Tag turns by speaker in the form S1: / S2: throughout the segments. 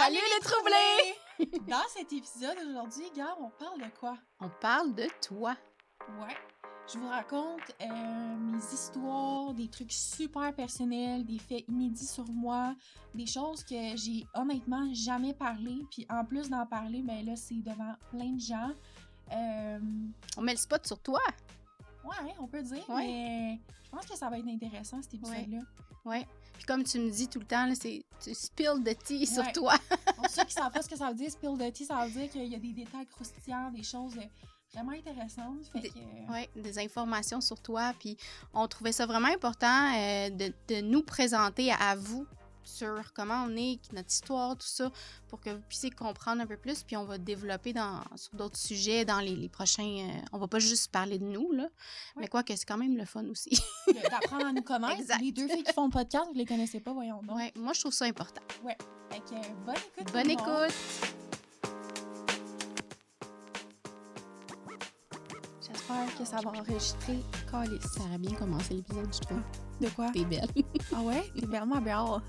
S1: Salut les troublés!
S2: Dans cet épisode aujourd'hui, gars, on parle de quoi?
S1: On parle de toi.
S2: Ouais. Je vous raconte mes histoires, des trucs super personnels, des faits inédits sur moi, des choses que j'ai honnêtement jamais parlé. Puis en plus d'en parler, ben là, c'est devant plein de gens.
S1: On met le spot sur toi.
S2: Ouais, on peut dire,
S1: Ouais.
S2: mais je pense que ça va être intéressant cet épisode-là.
S1: Ouais. Puis comme tu me dis tout le temps, là, c'est tu spill the tea sur
S2: Ouais.
S1: toi.
S2: Pour ceux qui savent pas ce que ça veut dire, spill the tea, ça veut dire qu'il y a des détails croustillants, des choses vraiment intéressantes. Fait que...
S1: Ouais, des informations sur toi. Puis on trouvait ça vraiment important de nous présenter à vous sur comment on est, notre histoire, tout ça, pour que vous puissiez comprendre un peu plus. Puis on va développer sur d'autres sujets dans les prochains... on va pas juste parler de nous, là.
S2: Ouais.
S1: Mais quoi que c'est quand même le fun aussi.
S2: D'apprendre à nous connaître.
S1: Exact.
S2: Les deux filles qui font le podcast, vous les connaissez pas, voyons donc.
S1: Ouais, moi, je trouve ça important.
S2: Ouais. Fait que bonne écoute.
S1: Bonne
S2: tout le monde.
S1: écoute!
S2: J'espère que ça va enregistrer. Calice.
S1: Ça a bien commencé l'épisode, je trouve.
S2: De quoi?
S1: T'es belle.
S2: Ah ouais? T'es vraiment belle.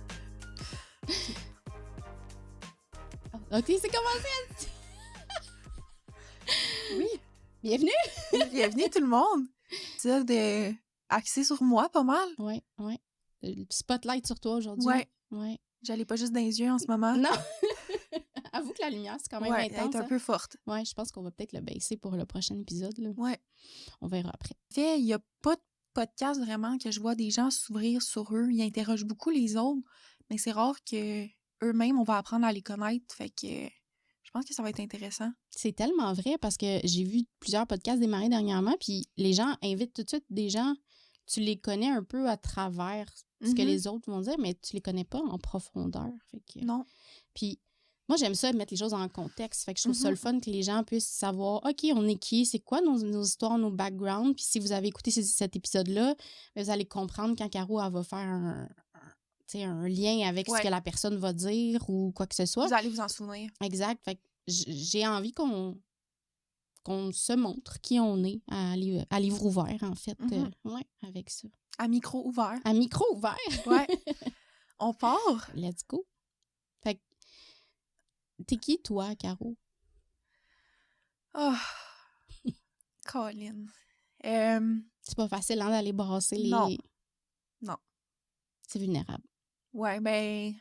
S1: OK, c'est commencé!
S2: Oui.
S1: Bienvenue!
S2: Bienvenue tout le monde. Ça, axé sur moi pas mal.
S1: Ouais. Le spotlight sur toi aujourd'hui. Ouais.
S2: J'allais pas juste dans les yeux en ce moment.
S1: Non! Avoue que la lumière, c'est quand même
S2: Ouais, elle
S1: intense.
S2: est un peu forte.
S1: Ouais, je pense qu'on va peut-être le baisser pour le prochain épisode. Là.
S2: Ouais.
S1: On verra après.
S2: En fait, il y a pas de podcast vraiment que je vois des gens s'ouvrir sur eux. Ils interrogent beaucoup les autres, mais c'est rare que eux-mêmes, on va apprendre à les connaître. Fait que je pense que ça va être intéressant.
S1: C'est tellement vrai parce que j'ai vu plusieurs podcasts démarrer dernièrement, puis les gens invitent tout de suite des gens, tu les connais un peu à travers ce que les autres vont dire, mais tu les connais pas en profondeur. Fait que...
S2: Non.
S1: Puis moi, j'aime ça mettre les choses en contexte. Fait que je trouve ça le fun que les gens puissent savoir, OK, on est qui? C'est quoi nos histoires, nos backgrounds? Puis si vous avez écouté cet épisode-là, vous allez comprendre quand Caro elle va faire un lien avec ce que la personne va dire ou quoi que ce soit.
S2: Vous allez vous en souvenir.
S1: Exact. Fait que j'ai envie qu'on se montre qui on est à livre ouvert, en fait. Ouais, avec ça.
S2: À micro ouvert.
S1: À micro ouvert?
S2: Ouais. On part.
S1: Let's go. Fait que t'es qui, toi, Caro?
S2: Oh. Colin.
S1: C'est pas facile hein, d'aller brasser les...
S2: Non.
S1: C'est vulnérable.
S2: Ouais, ben...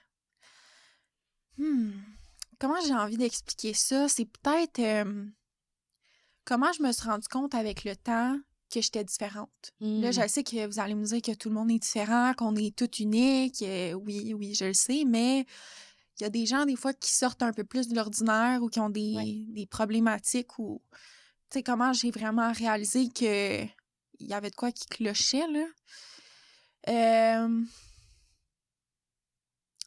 S2: Comment j'ai envie d'expliquer ça? C'est peut-être... comment je me suis rendu compte avec le temps que j'étais différente. Là, je sais que vous allez me dire que tout le monde est différent, qu'on est tous uniques. Oui, je le sais, mais il y a des gens, des fois, qui sortent un peu plus de l'ordinaire ou qui ont des problématiques ou... Tu sais, comment j'ai vraiment réalisé que il y avait de quoi qui clochait, là.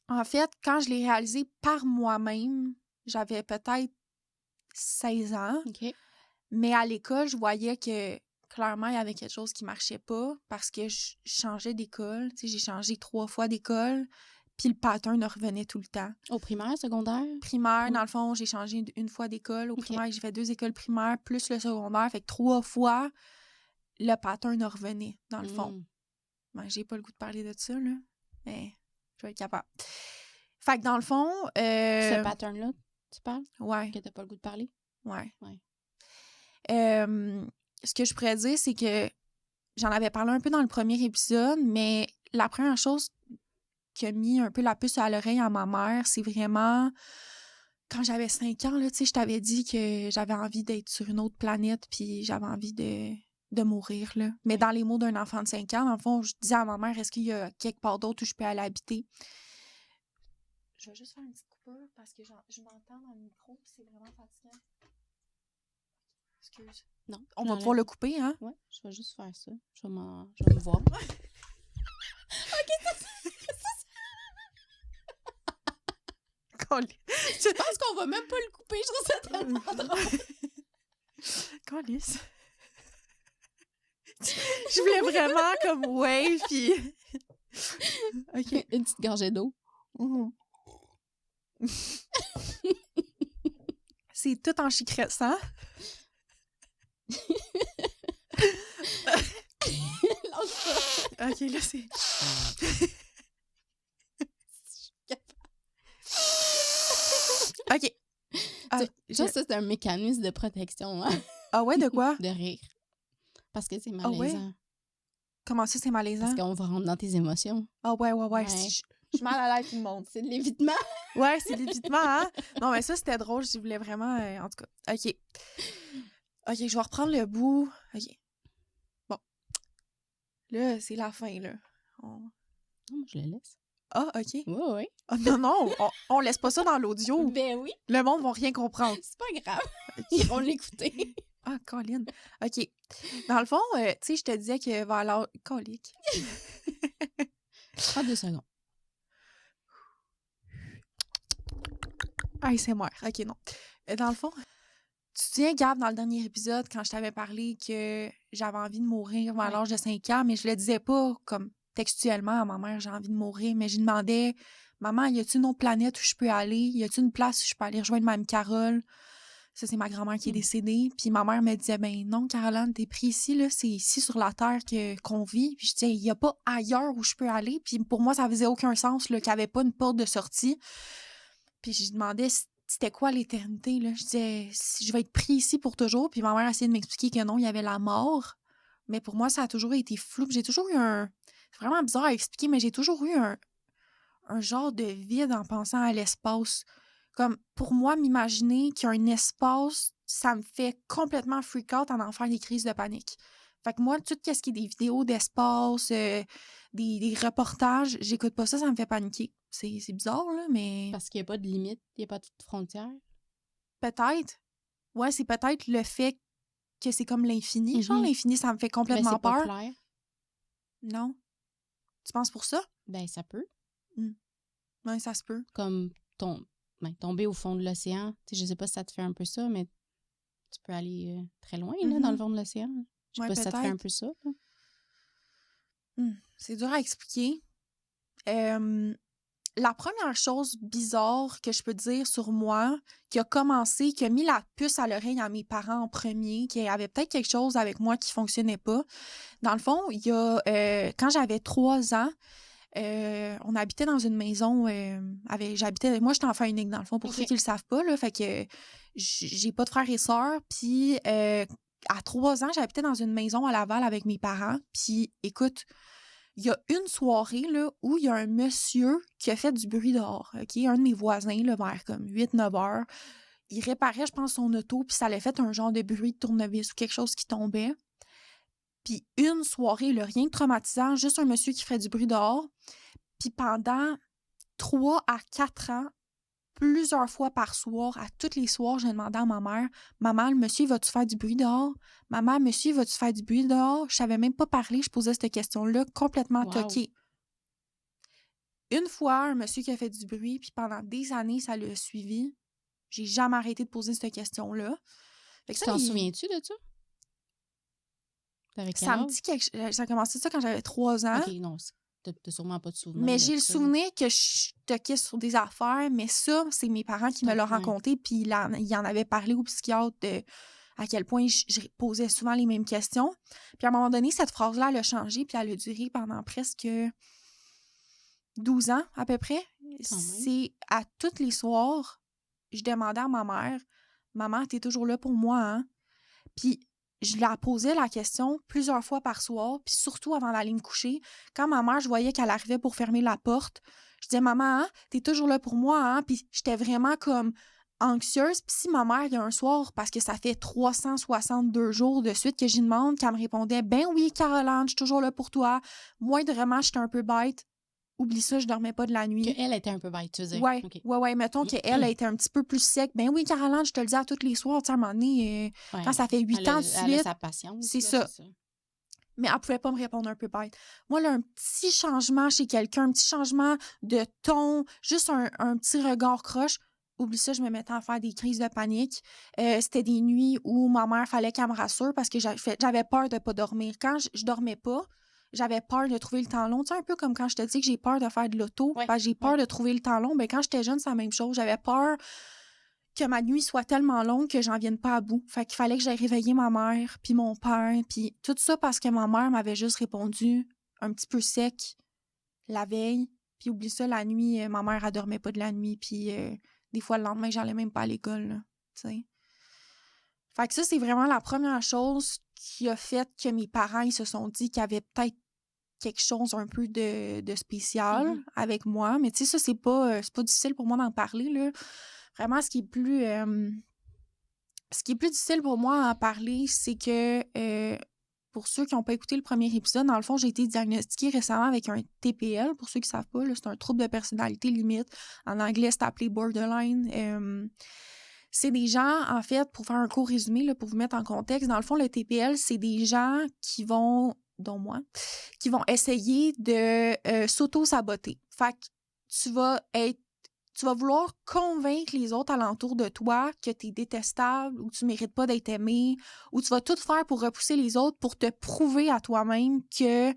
S2: En fait, quand je l'ai réalisé par moi-même, j'avais peut-être 16 ans.
S1: OK.
S2: Mais à l'école, je voyais que clairement, il y avait quelque chose qui marchait pas parce que je changeais d'école. Tu sais, j'ai changé 3 fois d'école, puis le pattern revenait tout le temps.
S1: Au primaire, secondaire?
S2: Primaire, dans le fond, j'ai changé une fois d'école. Au primaire, j'ai fait 2 écoles primaires plus le secondaire. Fait que 3 fois, le pattern revenait, dans le fond. Ben, j'ai pas le goût de parler de ça, là. Mais je vais être capable. Fait que dans le fond...
S1: Ce pattern-là, tu parles?
S2: Ouais.
S1: Que t'as pas le goût de parler?
S2: Ouais. Ce que je pourrais dire, c'est que j'en avais parlé un peu dans le premier épisode, mais la première chose qui a mis un peu la puce à l'oreille à ma mère, c'est vraiment quand j'avais 5 ans, là, tu sais, je t'avais dit que j'avais envie d'être sur une autre planète, puis j'avais envie de mourir, là. Mais dans les mots d'un enfant de 5 ans, dans le fond, je disais à ma mère, est-ce qu'il y a quelque part d'autre où je peux aller habiter? Je vais juste faire une petite coupure parce que je m'entends dans le micro, puis c'est vraiment fatigant. Excuse.
S1: Non.
S2: On va pouvoir le couper, hein?
S1: Ouais, je vais juste faire ça. Je vais me voir. OK, je pense qu'on va même pas le couper. Je trouve ça tellement drôle.
S2: Calice. Je voulais vraiment comme wave, puis... OK.
S1: Une petite gorgée d'eau.
S2: C'est tout en chicressant. OK, là, c'est... OK. Ah,
S1: Ça, c'est un mécanisme de protection, hein?
S2: Ah ouais, de quoi?
S1: De rire. Parce que c'est
S2: Ah ouais?
S1: malaisant.
S2: Comment ça, c'est
S1: Parce
S2: malaisant?
S1: qu'on va rentrer dans tes émotions.
S2: Ah ouais.
S1: Ouais.
S2: Je suis mal à l'aise, tout le monde.
S1: C'est de l'évitement.
S2: Ouais, c'est l'évitement, hein? Non, mais ça, c'était drôle. Je voulais vraiment... en tout cas, OK. OK, je vais reprendre le bout. OK. Bon. Là, c'est la fin, là.
S1: Non, moi, je le laisse.
S2: Ah, OK.
S1: Oui, oui.
S2: Ah, non, on laisse pas ça dans l'audio.
S1: Ben oui.
S2: Le monde va rien comprendre.
S1: C'est pas grave. Ils vont l'écouter.
S2: Ah, Colin. OK. Dans le fond, tu sais, je te disais que vers l'âge... Colique.
S1: 32 secondes.
S2: Ah, c'est mort. OK, non. Dans le fond, tu te souviens, Gab, dans le dernier épisode, quand je t'avais parlé que j'avais envie de mourir vers l'âge de 5 ans, mais je le disais pas comme textuellement à ma mère, j'ai envie de mourir, mais je demandais, maman, y a-t-il une autre planète où je peux aller? Y a-t-il une place où je peux aller rejoindre Mme Carole? Ça, c'est ma grand-mère qui est décédée. Puis ma mère me disait, ben non, Caroline, t'es pris ici, là, c'est ici sur la Terre qu'on vit. Puis je disais, il n'y a pas ailleurs où je peux aller. Puis pour moi, ça faisait aucun sens, là, qu'il n'y avait pas une porte de sortie. Puis je demandais c'était quoi l'éternité, là. Je disais, je vais être pris ici pour toujours. Puis ma mère a essayé de m'expliquer que non, il y avait la mort. Mais pour moi, ça a toujours été flou. Puis j'ai toujours eu c'est vraiment bizarre à expliquer, mais j'ai toujours eu un genre de vide en pensant à l'espace. Comme, pour moi, m'imaginer qu'il y a un espace, ça me fait complètement freak out en faire des crises de panique. Fait que moi, tout ce qui est des vidéos d'espace, des reportages, j'écoute pas ça, ça me fait paniquer. C'est bizarre, là, mais...
S1: Parce qu'il n'y a pas de limite, il n'y a pas de frontière.
S2: Peut-être. Ouais, c'est peut-être le fait que c'est comme l'infini. Genre, l'infini, ça me fait complètement peur.
S1: Mais c'est pas clair.
S2: Non. Tu penses pour ça?
S1: Ben, ça peut.
S2: Ouais, ça se peut.
S1: Comme tomber au fond de l'océan. Tu sais, je sais pas si ça te fait un peu ça, mais tu peux aller très loin, là, dans le fond de l'océan. Je sais pas si ça te fait un peu ça.
S2: C'est dur à expliquer. La première chose bizarre que je peux dire sur moi, qui a mis la puce à l'oreille à mes parents en premier, qui avait peut-être quelque chose avec moi qui fonctionnait pas. Dans le fond, il y a quand j'avais 3 ans, on habitait dans une maison moi j'étais enfant unique dans le fond pour ceux qui le savent pas là, fait que j'ai pas de frères et sœurs, puis à 3 ans, j'habitais dans une maison à Laval avec mes parents, puis écoute, il y a une soirée là, où il y a un monsieur qui a fait du bruit dehors, OK? Un de mes voisins, là, vers comme 8-9 heures, il réparait, je pense, son auto, puis ça allait fait un genre de bruit de tournevis ou quelque chose qui tombait. Puis une soirée, là, rien de traumatisant, juste un monsieur qui ferait du bruit dehors. Puis pendant 3 à 4 ans, plusieurs fois par soir, à tous les soirs, je demandais à ma mère, « Maman, le monsieur, va-tu faire du bruit dehors? Maman, monsieur, va-tu faire du bruit dehors? » Je savais même pas parler, je posais cette question-là complètement toquée. Une fois, un monsieur qui a fait du bruit, puis pendant des années, ça l'a suivi. J'ai jamais arrêté de poser cette question-là.
S1: T'en souviens-tu de ça?
S2: Ça me dit que ça a commencé ça quand j'avais 3 ans.
S1: OK, non, t'as sûrement pas de souvenir.
S2: Mais j'ai le souvenir que je toquais sur des affaires, mais ça, c'est mes parents qui me l'ont raconté, puis il en avait parlé au psychiatre de à quel point je posais souvent les mêmes questions. Puis à un moment donné, cette phrase-là, elle a changé, puis elle a duré pendant presque 12 ans à peu près. C'est à tous les soirs, je demandais à ma mère, « Maman, t'es toujours là pour moi, hein? » Puis je la posais la question plusieurs fois par soir, puis surtout avant d'aller me coucher. Quand ma mère, je voyais qu'elle arrivait pour fermer la porte, je disais « Maman, hein, t'es toujours là pour moi, hein? » Puis j'étais vraiment comme anxieuse. Puis si ma mère, il y a un soir, parce que ça fait 362 jours de suite que j'y demande, qu'elle me répondait « Ben oui, Caroline, je suis toujours là pour toi. » Moindrement, j'étais un peu bête. Oublie ça, je dormais pas de la nuit.
S1: Qu'elle était un peu bête, tu veux dire.
S2: Ouais,
S1: okay.
S2: ouais. Mettons qu'elle a été un petit peu plus sec. Ben oui, Caroline, je te le dis à tous les soirs. Tu sais, à un moment donné, quand ça fait 8 ans de suite.
S1: Elle a sa patience.
S2: C'est ça. Mais elle pouvait pas me répondre un peu bête. Moi, là, un petit changement chez quelqu'un, un petit changement de ton, juste un petit regard croche. Oublie ça, je me mettais à faire des crises de panique. C'était des nuits où ma mère fallait qu'elle me rassure parce que j'avais peur de pas dormir. Quand je dormais pas, j'avais peur de trouver le temps long. Tu sais, un peu comme quand je te dis que j'ai peur de faire de l'auto, parce que j'ai peur de trouver le temps long. Ben, quand j'étais jeune, c'est la même chose. J'avais peur que ma nuit soit tellement longue que j'en vienne pas à bout. Fait qu'il fallait que j'aille réveiller ma mère, puis mon père, puis tout ça parce que ma mère m'avait juste répondu un petit peu sec la veille. Puis oublie ça, la nuit, ma mère, elle dormait pas de la nuit. Puis des fois, le lendemain, j'allais même pas à l'école, là, tu sais. Fait que ça, c'est vraiment la première chose qui a fait que mes parents, ils se sont dit qu'il y avait peut-être quelque chose un peu de spécial avec moi. Mais tu sais, ça, c'est pas difficile pour moi d'en parler, là. Vraiment, ce qui est plus difficile pour moi à en parler, c'est que pour ceux qui n'ont pas écouté le premier épisode, dans le fond, j'ai été diagnostiquée récemment avec un TPL. Pour ceux qui ne savent pas, là, c'est un trouble de personnalité limite. En anglais, c'est appelé borderline. C'est des gens, en fait, pour faire un court résumé, là, pour vous mettre en contexte, dans le fond, le TPL, c'est des gens qui vont, dont moi, qui vont essayer de s'auto-saboter. Fait que tu vas vouloir convaincre les autres alentour de toi que tu es détestable ou que tu mérites pas d'être aimé, ou tu vas tout faire pour repousser les autres pour te prouver à toi-même que,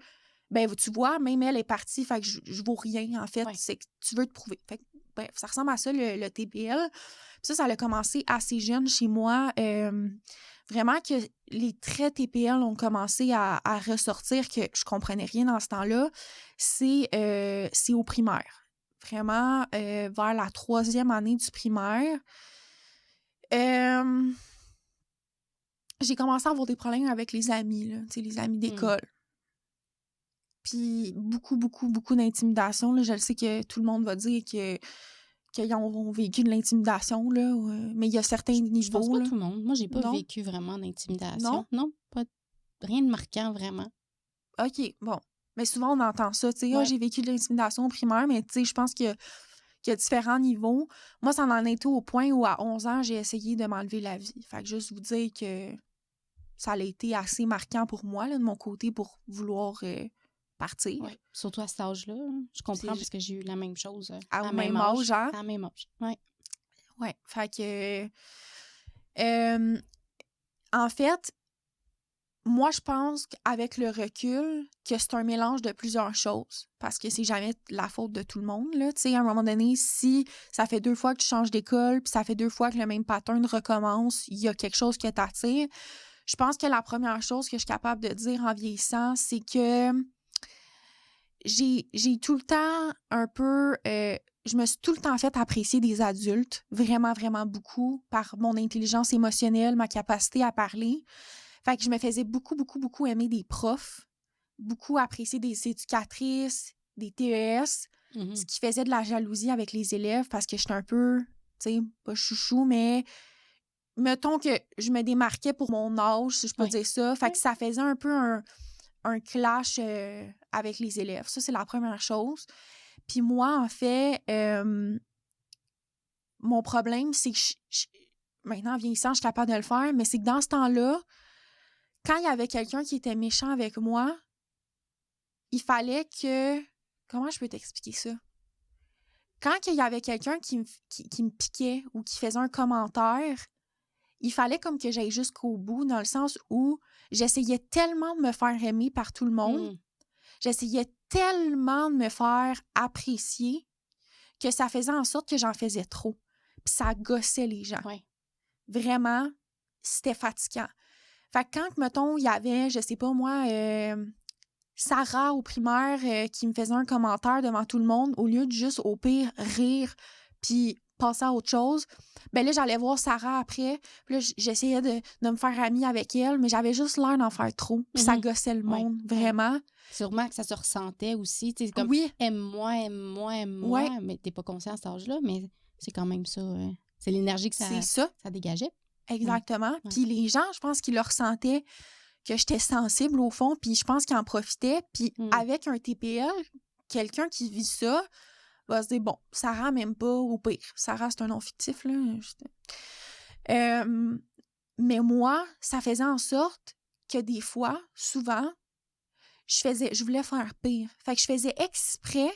S2: ben tu vois, même elle est partie, fait que je vaux rien, en fait, c'est que tu veux te prouver. Fait que, bref, ça ressemble à ça, le TPL. Puis ça a commencé assez jeune chez moi. Vraiment que les traits TPL ont commencé à ressortir, que je comprenais rien dans ce temps-là, c'est au primaire. Vraiment, vers la 3e année du primaire, j'ai commencé à avoir des problèmes avec les amis, là, les amis d'école. Puis beaucoup, beaucoup, beaucoup d'intimidation. Là. Je le sais que tout le monde va dire qu'ils ont vécu de l'intimidation, là, mais il y a certains niveaux.
S1: Je pense pas
S2: là.
S1: tout le monde. Moi, j'ai pas vécu vraiment d'intimidation. Non, pas rien de marquant, vraiment.
S2: OK, bon. Mais souvent, on entend ça, tu sais, j'ai vécu de l'intimidation au primaire, mais tu sais, je pense qu'il y a différents niveaux. Moi, ça en a été au point où, à 11 ans, j'ai essayé de m'enlever la vie. Fait que juste vous dire que ça a été assez marquant pour moi, là, de mon côté, pour vouloir partir.
S1: Ouais. Surtout à cet âge-là. Je comprends parce que j'ai eu la même chose.
S2: À même âge, hein?
S1: À la même âge, oui.
S2: Ouais, fait que... en fait, moi, je pense qu'avec le recul, que c'est un mélange de plusieurs choses. Parce que c'est jamais la faute de tout le monde, là. Tu sais, à un moment donné, si ça fait 2 fois que tu changes d'école, puis ça fait 2 fois que le même pattern recommence, il y a quelque chose qui t'attire. Je pense que la première chose que je suis capable de dire en vieillissant, c'est que j'ai tout le temps un peu... je me suis tout le temps fait apprécier des adultes, vraiment, vraiment beaucoup, par mon intelligence émotionnelle, ma capacité à parler. Fait que je me faisais beaucoup, beaucoup, beaucoup aimer des profs, beaucoup apprécier des éducatrices, des TES, ce qui faisait de la jalousie avec les élèves parce que j'étais un peu, tu sais, pas chouchou, mais mettons que je me démarquais pour mon âge, si je peux dire ça. Fait que ça faisait un peu un clash avec les élèves. Ça, c'est la première chose. Puis moi, en fait, mon problème, c'est que maintenant, en vieillissant, je suis capable de le faire, mais c'est que dans ce temps-là, quand il y avait quelqu'un qui était méchant avec moi, il fallait que... Comment je peux t'expliquer ça? Quand il y avait quelqu'un qui me piquait ou qui faisait un commentaire, il fallait comme que j'aille jusqu'au bout, dans le sens où j'essayais tellement de me faire aimer par tout le monde, j'essayais tellement de me faire apprécier que ça faisait en sorte que j'en faisais trop. Puis ça gossait les gens.
S1: Ouais.
S2: Vraiment, c'était fatigant. Fait que quand, mettons, il y avait, je sais pas moi, Sarah au primaire qui me faisait un commentaire devant tout le monde, au lieu de juste, au pire, rire puis passer à autre chose, ben là, j'allais voir Sarah après, puis là, j'essayais de me faire amie avec elle, mais j'avais juste l'air d'en faire trop, puis ça gossait le monde, vraiment.
S1: Ouais. Sûrement que ça se ressentait aussi, tu sais, comme aime-moi, aime-moi, aime-moi, mais t'es pas conscient à cet âge-là, mais c'est quand même ça, c'est l'énergie que ça dégageait.
S2: Exactement. Puis les gens, je pense qu'ils le ressentaient que j'étais sensible au fond, puis je pense qu'ils en profitaient. Puis avec un TPL, quelqu'un qui vit ça va se dire, bon, Sarah m'aime pas, au pire. Sarah, c'est un nom fictif, là. Mais moi, ça faisait en sorte que des fois, souvent, je voulais faire pire. Fait que je faisais exprès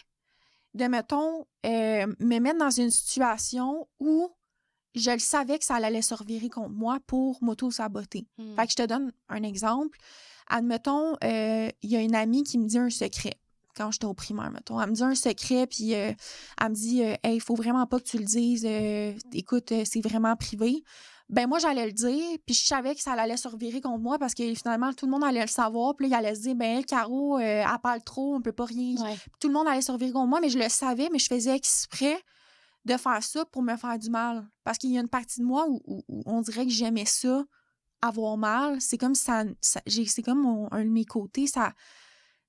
S2: de, mettons, me mettre dans une situation où je le savais que ça allait se revirer contre moi pour m'auto-saboter. Fait que je te donne un exemple. Admettons, il y a une amie qui me dit un secret quand j'étais au primaire, mettons. Elle me dit un secret, puis elle me dit « Hey, il faut vraiment pas que tu le dises. Écoute, c'est vraiment privé. » Ben moi, j'allais le dire, puis je savais que ça allait se revirer contre moi parce que finalement, tout le monde allait le savoir. Puis là, il allait se dire « Ben, Caro, elle parle trop, on peut pas rien. » Tout le monde allait se revirer contre moi, mais je le savais, mais je faisais exprès de faire ça pour me faire du mal. Parce qu'il y a une partie de moi où on dirait que j'aimais ça, avoir mal. C'est comme si c'est comme un de mes côtés,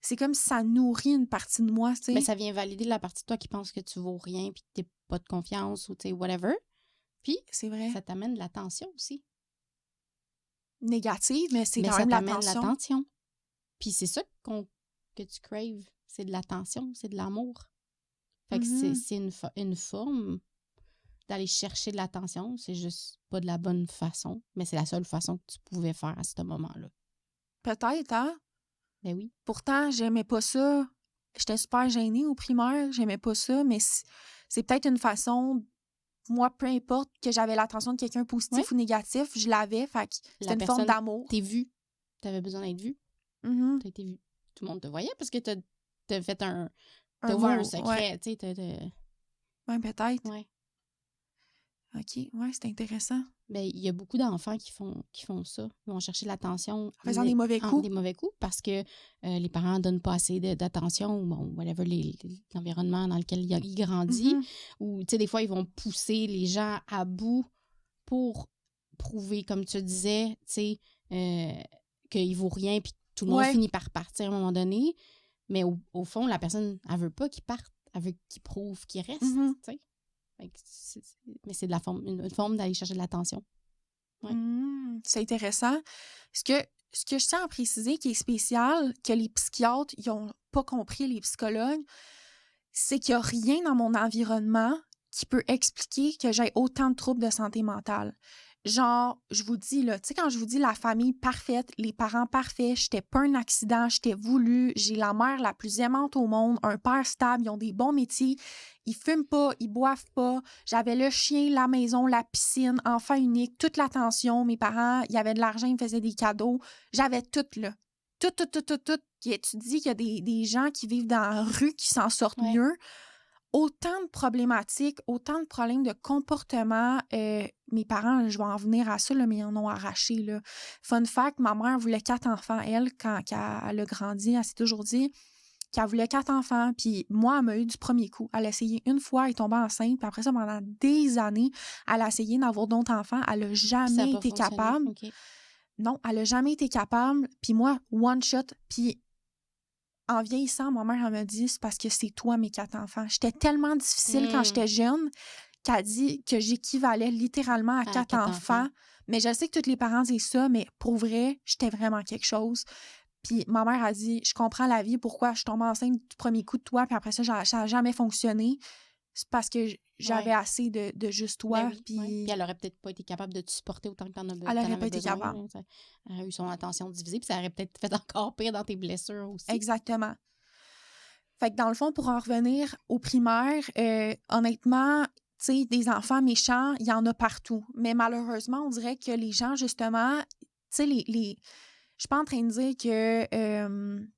S2: c'est comme si ça nourrit une partie de moi, tu sais.
S1: Mais ça vient valider la partie de toi qui pense que tu vaux rien puis que t'es pas de confiance ou tu sais, whatever. Puis,
S2: c'est vrai.
S1: ça t'amène de l'attention aussi.
S2: Négative, mais c'est
S1: Mais
S2: quand
S1: ça
S2: même
S1: t'amène
S2: l'attention.
S1: l'attention. Puis c'est ça que tu craves. C'est de l'attention, c'est de l'amour. Fait que c'est une forme d'aller chercher de l'attention. C'est juste pas de la bonne façon, mais c'est la seule façon que tu pouvais faire à ce moment-là.
S2: Peut-être, hein?
S1: Ben oui.
S2: Pourtant, j'aimais pas ça. J'étais super gênée au primaire, j'aimais pas ça, mais c'est peut-être une façon, moi, peu importe que j'avais l'attention de quelqu'un positif ou négatif, je l'avais, fait que c'était une forme d'amour.
S1: T'es vue. T'avais besoin d'être vue.
S2: Mm-hmm.
S1: T'as été vue. Tout le monde te voyait parce que t'as fait t'as ouvert un secret, tu sais.
S2: Ouais, peut-être.
S1: Ouais.
S2: OK, ouais, c'est intéressant.
S1: Ben, il y a beaucoup d'enfants qui font ça. Ils vont chercher l'attention.
S2: En faisant des mauvais coups.
S1: Des mauvais coups parce que les parents ne donnent pas assez d'attention ou, bon, whatever, l'environnement dans lequel il grandit.
S2: Mm-hmm.
S1: Ou, tu sais, des fois, ils vont pousser les gens à bout pour prouver, comme tu disais, tu sais, qu'il ne vaut rien puis tout le monde finit par partir à un moment donné. Mais au fond, la personne, elle veut pas qu'il parte. Elle veut qu'il prouve qu'il reste, tu sais. Mais c'est une forme d'aller chercher de l'attention. Ouais.
S2: C'est intéressant. Ce que je tiens à préciser qui est spécial, que les psychiatres n'ont pas compris, les psychologues, c'est qu'il n'y a rien dans mon environnement qui peut expliquer que j'ai autant de troubles de santé mentale. Genre, je vous dis, là, tu sais, quand je vous dis la famille parfaite, les parents parfaits, j'étais pas un accident, j'étais voulu, j'ai la mère la plus aimante au monde, un père stable, ils ont des bons métiers, ils fument pas, ils boivent pas, j'avais le chien, la maison, la piscine, enfant unique, toute l'attention, mes parents, il y avait de l'argent, ils me faisaient des cadeaux, j'avais tout, là. Tout. Tu dis qu'il y a des gens qui vivent dans la rue qui s'en sortent mieux. Autant de problématiques, autant de problèmes de comportement. Mes parents, je vais en venir à ça, là, mais ils en ont arraché. Là. Fun fact, ma mère voulait 4 enfants. Elle, quand elle a grandi, elle s'est toujours dit qu'elle voulait 4 enfants. Puis moi, elle m'a eu du premier coup. Elle a essayé une fois, elle est tombée enceinte. Puis après ça, pendant des années, elle a essayé d'avoir d'autres enfants. Elle n'a jamais été capable.
S1: Okay.
S2: Non, elle n'a jamais été capable. Puis moi, one shot. Puis en vieillissant, ma mère, elle m'a dit, c'est parce que c'est toi, mes 4 enfants. J'étais tellement difficile quand j'étais jeune qu'elle dit que j'équivalais littéralement à 4 enfants. Mais je sais que tous les parents disent ça, mais pour vrai, j'étais vraiment quelque chose. Puis ma mère a dit, je comprends la vie, pourquoi je tombe enceinte du premier coup de toi, puis après ça, ça n'a jamais fonctionné. C'est parce que j'avais assez de juste toi.
S1: Ben oui, puis elle aurait peut-être pas été capable de te supporter autant que t'en as besoin.
S2: Elle aurait pas été capable.
S1: Elle aurait eu son attention divisée, puis ça aurait peut-être fait encore pire dans tes blessures aussi.
S2: Exactement. Fait que dans le fond, pour en revenir au primaire, honnêtement, tu sais, des enfants méchants, il y en a partout. Mais malheureusement, on dirait que les gens, justement, tu sais, je suis pas en train de dire que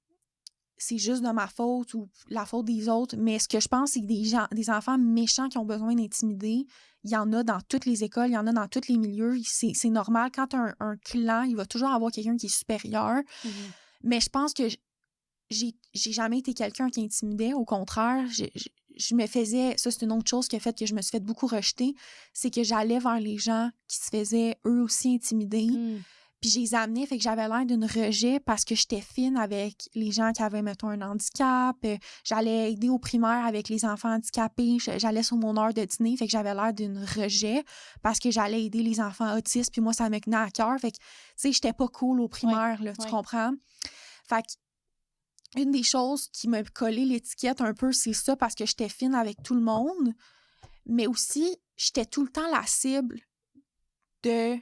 S2: c'est juste de ma faute ou la faute des autres, mais ce que je pense, c'est que des enfants méchants qui ont besoin d'intimider, il y en a dans toutes les écoles, il y en a dans tous les milieux. C'est normal. Quand tu as un clan, il va toujours avoir quelqu'un qui est supérieur. Mm-hmm. Mais je pense que j'ai jamais été quelqu'un qui intimidait. Au contraire, je me faisais... Ça, c'est une autre chose qui a fait que je me suis fait beaucoup rejeter. C'est que j'allais vers les gens qui se faisaient eux aussi intimider. Puis je les amenais, fait que j'avais l'air d'une rejet parce que j'étais fine avec les gens qui avaient, mettons, un handicap. J'allais aider au primaire avec les enfants handicapés. J'allais sur mon heure de dîner, fait que j'avais l'air d'une rejet parce que j'allais aider les enfants autistes. Puis moi, ça me tenait à cœur. Fait que, tu sais, j'étais pas cool au primaire, là, tu comprends? Fait que une des choses qui m'a collé l'étiquette un peu, c'est ça, parce que j'étais fine avec tout le monde. Mais aussi, j'étais tout le temps la cible des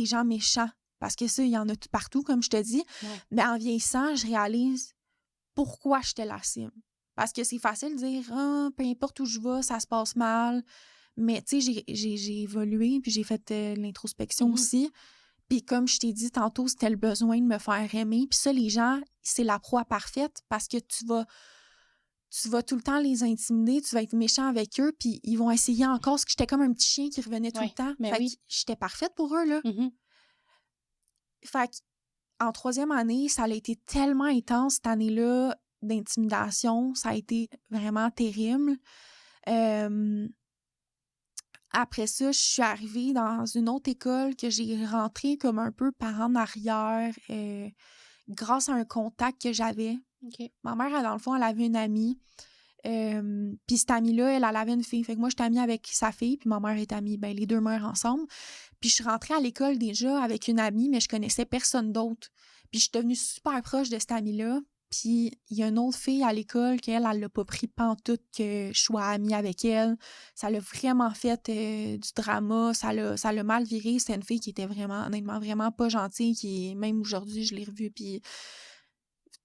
S2: gens méchants. Parce que ça, il y en a tout partout, comme je te dis. Ouais. Mais en vieillissant, je réalise pourquoi j'étais la cible. Parce que c'est facile de dire « peu importe où je vais, ça se passe mal ». Mais tu sais, j'ai évolué, puis j'ai fait l'introspection aussi. Puis comme je t'ai dit tantôt, c'était le besoin de me faire aimer. Puis ça, les gens, c'est la proie parfaite parce que tu vas tout le temps les intimider, tu vas être méchant avec eux, puis ils vont essayer encore, parce que j'étais comme un petit chien qui revenait tout le temps. Fait que j'étais parfaite pour eux, là. Fait qu'en 3e année, ça a été tellement intense, cette année-là, d'intimidation. Ça a été vraiment terrible. après ça, je suis arrivée dans une autre école que j'ai rentrée comme un peu par en arrière grâce à un contact que j'avais.
S1: OK.
S2: Ma mère, dans le fond, elle avait une amie. Puis cette amie-là, elle avait une fille. Fait que moi, j'étais amie avec sa fille, puis ma mère est amie, les deux mères ensemble. Puis je suis rentrée à l'école déjà avec une amie, mais je connaissais personne d'autre. Puis je suis devenue super proche de cette amie-là. Puis il y a une autre fille à l'école qu'elle, elle l'a pas pris pantoute que je sois amie avec elle. Ça l'a vraiment fait du drama. Ça l'a mal viré. C'était une fille qui était vraiment, honnêtement, vraiment pas gentille, qui, même aujourd'hui, je l'ai revue, puis...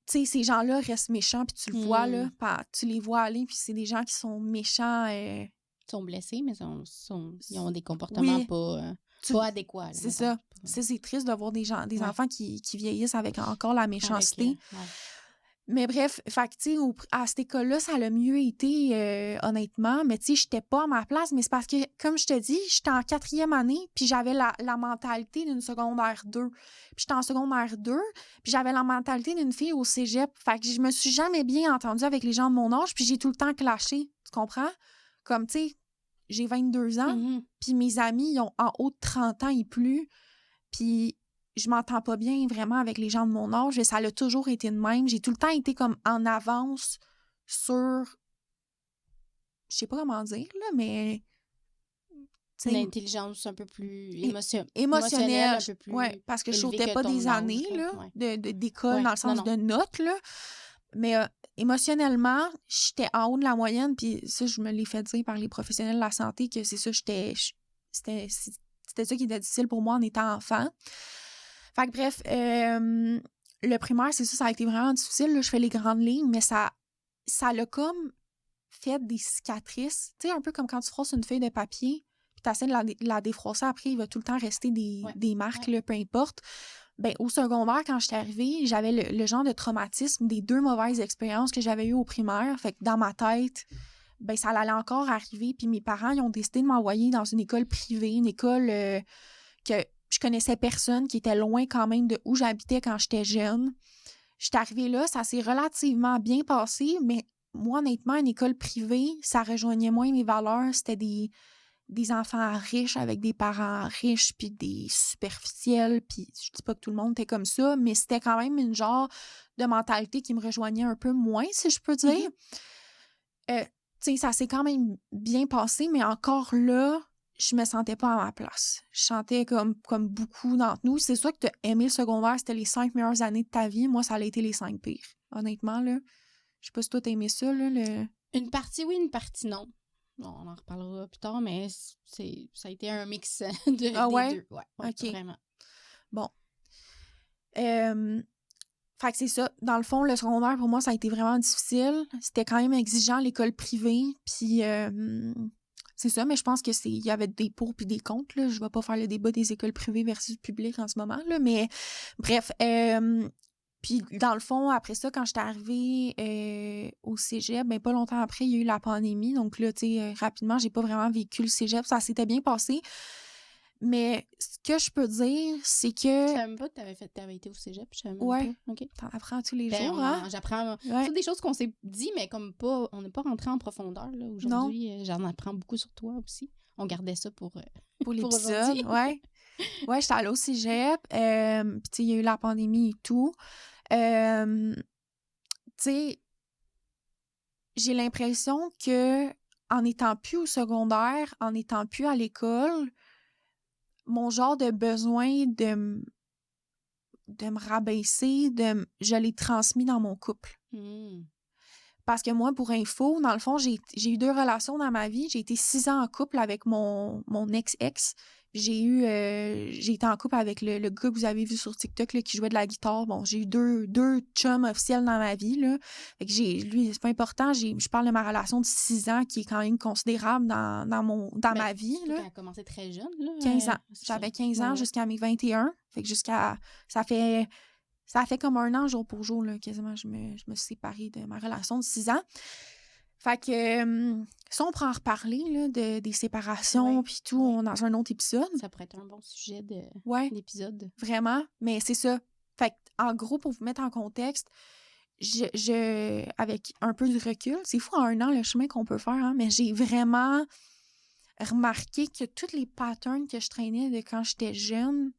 S2: Tu sais, ces gens-là restent méchants, puis tu le vois, là, tu les vois aller, puis c'est des gens qui sont méchants.
S1: Ils sont blessés, mais ils ont des comportements pas adéquats. Là,
S2: c'est ça. C'est triste de voir des enfants qui vieillissent avec encore la méchanceté. Mais bref, fait que, tu sais, à cette école-là, ça a le mieux été, honnêtement. Mais, tu sais, j'étais pas à ma place. Mais c'est parce que, comme je te dis, j'étais en 4e année, puis j'avais la mentalité d'une secondaire 2. Puis j'étais en secondaire 2, puis j'avais la mentalité d'une fille au cégep. Fait que je me suis jamais bien entendue avec les gens de mon âge, puis j'ai tout le temps clashé. Tu comprends? Comme, tu sais, j'ai 22 ans, puis mes amis, ils ont en haut de 30 ans et plus. Puis je m'entends pas bien vraiment avec les gens de mon âge. Et ça a toujours été de même. J'ai tout le temps été comme en avance sur... Je sais pas comment dire, là, mais...
S1: Une intelligence un peu plus
S2: émotionnelle.
S1: Un peu plus
S2: parce que je sautais pas des années d'école dans le sens de notes, là. Mais émotionnellement, j'étais en haut de la moyenne. Puis ça, je me l'ai fait dire par les professionnels de la santé que c'est ça, c'était ça qui était difficile pour moi en étant enfant. Fait que bref, le primaire, c'est ça a été vraiment difficile. Là, je fais les grandes lignes, mais ça l'a comme fait des cicatrices. Tu sais, un peu comme quand tu frosses une feuille de papier, puis tu essaies de la défroisser, après, il va tout le temps rester des marques, là, peu importe. Ben, au secondaire, quand j'étais arrivée, j'avais le genre de traumatisme des 2 mauvaises expériences que j'avais eues au primaire. Fait que dans ma tête, ben ça allait encore arriver. Puis mes parents, ils ont décidé de m'envoyer dans une école privée, une école que je connaissais personne, qui était loin quand même de où j'habitais quand j'étais jeune. J'étais arrivée là, ça s'est relativement bien passé, mais moi, honnêtement, une école privée, ça rejoignait moins mes valeurs. C'était des enfants riches avec des parents riches, puis des superficiels, puis je dis pas que tout le monde était comme ça, mais c'était quand même une genre de mentalité qui me rejoignait un peu moins, si je peux dire. Tu sais, ça s'est quand même bien passé, mais encore là, je me sentais pas à ma place. Je sentais comme beaucoup d'entre nous. C'est sûr que t'as aimé le secondaire, c'était les 5 meilleures années de ta vie. Moi, ça a été les 5 pires. Honnêtement, là. Je sais pas si toi, t'as aimé ça, là.
S1: Une partie oui, une partie non. Bon, on en reparlera plus tard, mais ça a été un mix des deux. Ouais,
S2: OK.
S1: Vraiment.
S2: Bon. Fait que c'est ça. Dans le fond, le secondaire, pour moi, ça a été vraiment difficile. C'était quand même exigeant, l'école privée. Puis, c'est ça, mais je pense qu'il y avait des pour puis des contre. Là. Je vais pas faire le débat des écoles privées versus publiques en ce moment. Là, mais bref. Puis, dans le fond, après ça, quand j'étais arrivée au cégep, ben pas longtemps après, il y a eu la pandémie. Donc là, tu sais, rapidement, j'ai pas vraiment vécu le cégep. Ça s'était bien passé. Mais ce que je peux dire, c'est que...
S1: Je savais même pas que t'avais été au cégep. Je savais même pas. OK.
S2: T'en apprends tous les jours, hein?
S1: J'apprends. C'est des choses qu'on s'est dit, mais comme pas... On n'est pas rentré en profondeur, là. Aujourd'hui, j'en apprends beaucoup sur toi aussi. On gardait ça pour
S2: l'épisode, ouais. Ouais, j'étais allée au cégep. Puis, tu sais, il y a eu la pandémie et tout. Tu sais, j'ai l'impression que en étant plus au secondaire, en étant plus à l'école, mon genre de besoin de me rabaisser, je l'ai transmis dans mon couple. Parce que moi, pour info, dans le fond, j'ai eu 2 relations dans ma vie. J'ai été 6 ans en couple avec mon ex-ex. J'ai été en couple avec le gars que vous avez vu sur TikTok là, qui jouait de la guitare. Bon, j'ai eu deux chums officiels dans ma vie. Là. Fait que lui, c'est pas important. Je parle de ma relation de 6 ans qui est quand même considérable dans ma vie.
S1: Tu as commencé très jeune. Là,
S2: 15 ans. J'avais 15 ans jusqu'à mes 21. Fait que ça fait comme 1 an jour pour jour, là, quasiment. Je me suis séparée de ma relation de 6 ans. Fait que ça, on pourra en reparler là, des séparations puis tout dans un autre épisode.
S1: Ça pourrait être un bon sujet d'épisode.
S2: Vraiment. Mais c'est ça. Fait que, en gros, pour vous mettre en contexte, avec un peu de recul, c'est fou en 1 an le chemin qu'on peut faire, hein, mais j'ai vraiment remarqué que tous les patterns que je traînais de quand j'étais jeune,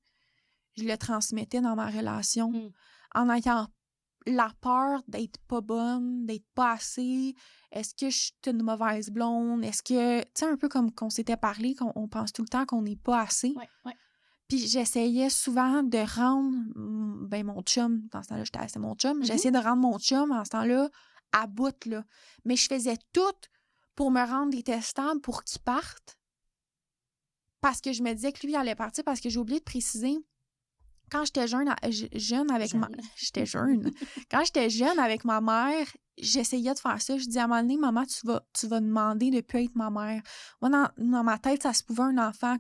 S2: je le transmettais dans ma relation. En ayant la peur d'être pas bonne, d'être pas assez. Est-ce que je suis une mauvaise blonde? Est-ce que... Tu sais, un peu comme qu'on s'était parlé, qu'on pense tout le temps qu'on n'est pas assez.
S1: Ouais.
S2: Puis j'essayais souvent de rendre mon chum, dans ce temps-là, c'était mon chum, j'essayais de rendre mon chum, en ce temps-là, à bout, là. Mais je faisais tout pour me rendre détestable pour qu'il parte. Parce que je me disais que lui allait partir, parce que j'ai oublié de préciser, quand j'étais jeune avec ma... J'étais jeune. Quand j'étais jeune avec ma mère, j'essayais de faire ça. Je dis à un moment donné, maman, tu vas demander de ne plus être ma mère. Moi, dans ma tête, ça se pouvait un enfant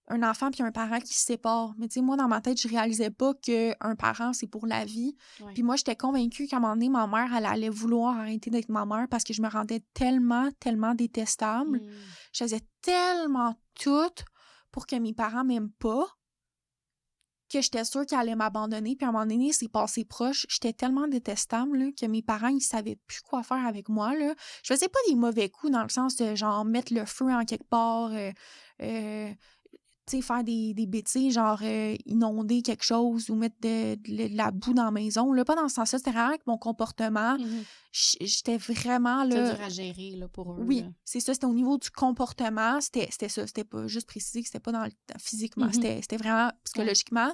S2: un enfant puis un parent qui se séparent. Mais tu sais, moi, dans ma tête, je réalisais pas qu'un parent, c'est pour la vie.
S1: Ouais.
S2: Puis moi, j'étais convaincue qu'à un moment donné, ma mère, elle allait vouloir arrêter d'être ma mère parce que je me rendais tellement, tellement détestable. Je faisais tellement tout pour que mes parents m'aiment pas que j'étais sûre qu'elle allait m'abandonner. Puis à un moment donné, c'est passé proche. J'étais tellement détestable là, que mes parents, ils savaient plus quoi faire avec moi. Là. Je faisais pas des mauvais coups dans le sens de genre mettre le feu en quelque part, tu sais, faire des bêtises, genre inonder quelque chose ou mettre de la boue dans la maison. Là, pas dans ce sens-là, c'était vraiment avec mon comportement. J'étais vraiment là...
S1: C'est dur à gérer là, pour eux.
S2: Oui,
S1: là.
S2: c'est ça, c'était au niveau du comportement. C'était ça, c'était pas juste précisé que c'était pas dans physiquement, c'était vraiment psychologiquement.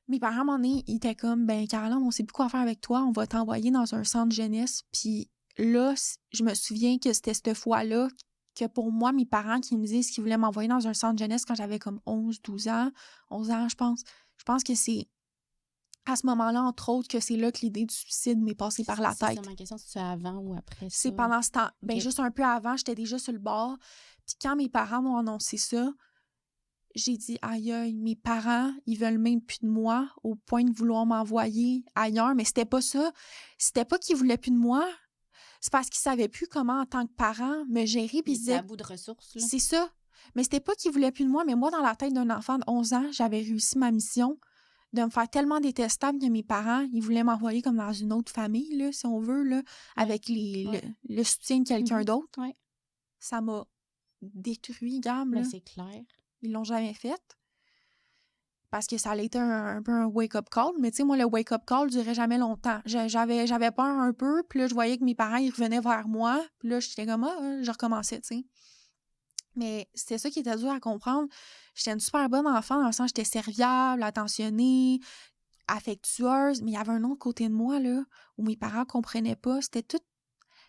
S2: Mes parents, à un moment donné, ils étaient comme, ben Caroline, on sait plus quoi faire avec toi, on va t'envoyer dans un centre jeunesse. Puis là, je me souviens que c'était cette fois-là que pour moi, mes parents qui me disent qu'ils voulaient m'envoyer dans un centre jeunesse quand j'avais comme 11 ans, je pense. Je pense que c'est à ce moment-là, entre autres, que c'est là que l'idée du suicide m'est passée par la tête.
S1: C'est ma question, c'est avant ou après ça?
S2: C'est pendant ce temps. Ben, juste un peu avant, j'étais déjà sur le bord. Puis quand mes parents m'ont annoncé ça, j'ai dit, aïe, aïe, mes parents, ils veulent même plus de moi au point de vouloir m'envoyer ailleurs. Mais c'était pas ça. C'était pas qu'ils voulaient plus de moi. C'est parce qu'ils savaient plus comment, en tant que parent, me gérer. Puis ils disaient...
S1: à bout de ressources, là.
S2: C'est ça. Mais c'était pas qu'ils voulaient plus de moi. Mais moi, dans la tête d'un enfant de 11 ans, j'avais réussi ma mission de me faire tellement détestable que mes parents, ils voulaient m'envoyer comme dans une autre famille, là, si on veut, là, avec le soutien de quelqu'un d'autre.
S1: Ouais.
S2: Ça m'a détruit, gamme.
S1: Ben, c'est clair.
S2: Ils l'ont jamais fait. Parce que ça allait être un peu un wake-up call. Mais tu sais, moi, le wake-up call durait jamais longtemps. J'avais peur un peu, puis là, je voyais que mes parents, ils revenaient vers moi. Puis là, j'étais comme, je recommençais, tu sais. Mais c'était ça qui était dur à comprendre. J'étais une super bonne enfant, dans le sens j'étais serviable, attentionnée, affectueuse. Mais il y avait un autre côté de moi, là, où mes parents comprenaient pas. C'était toute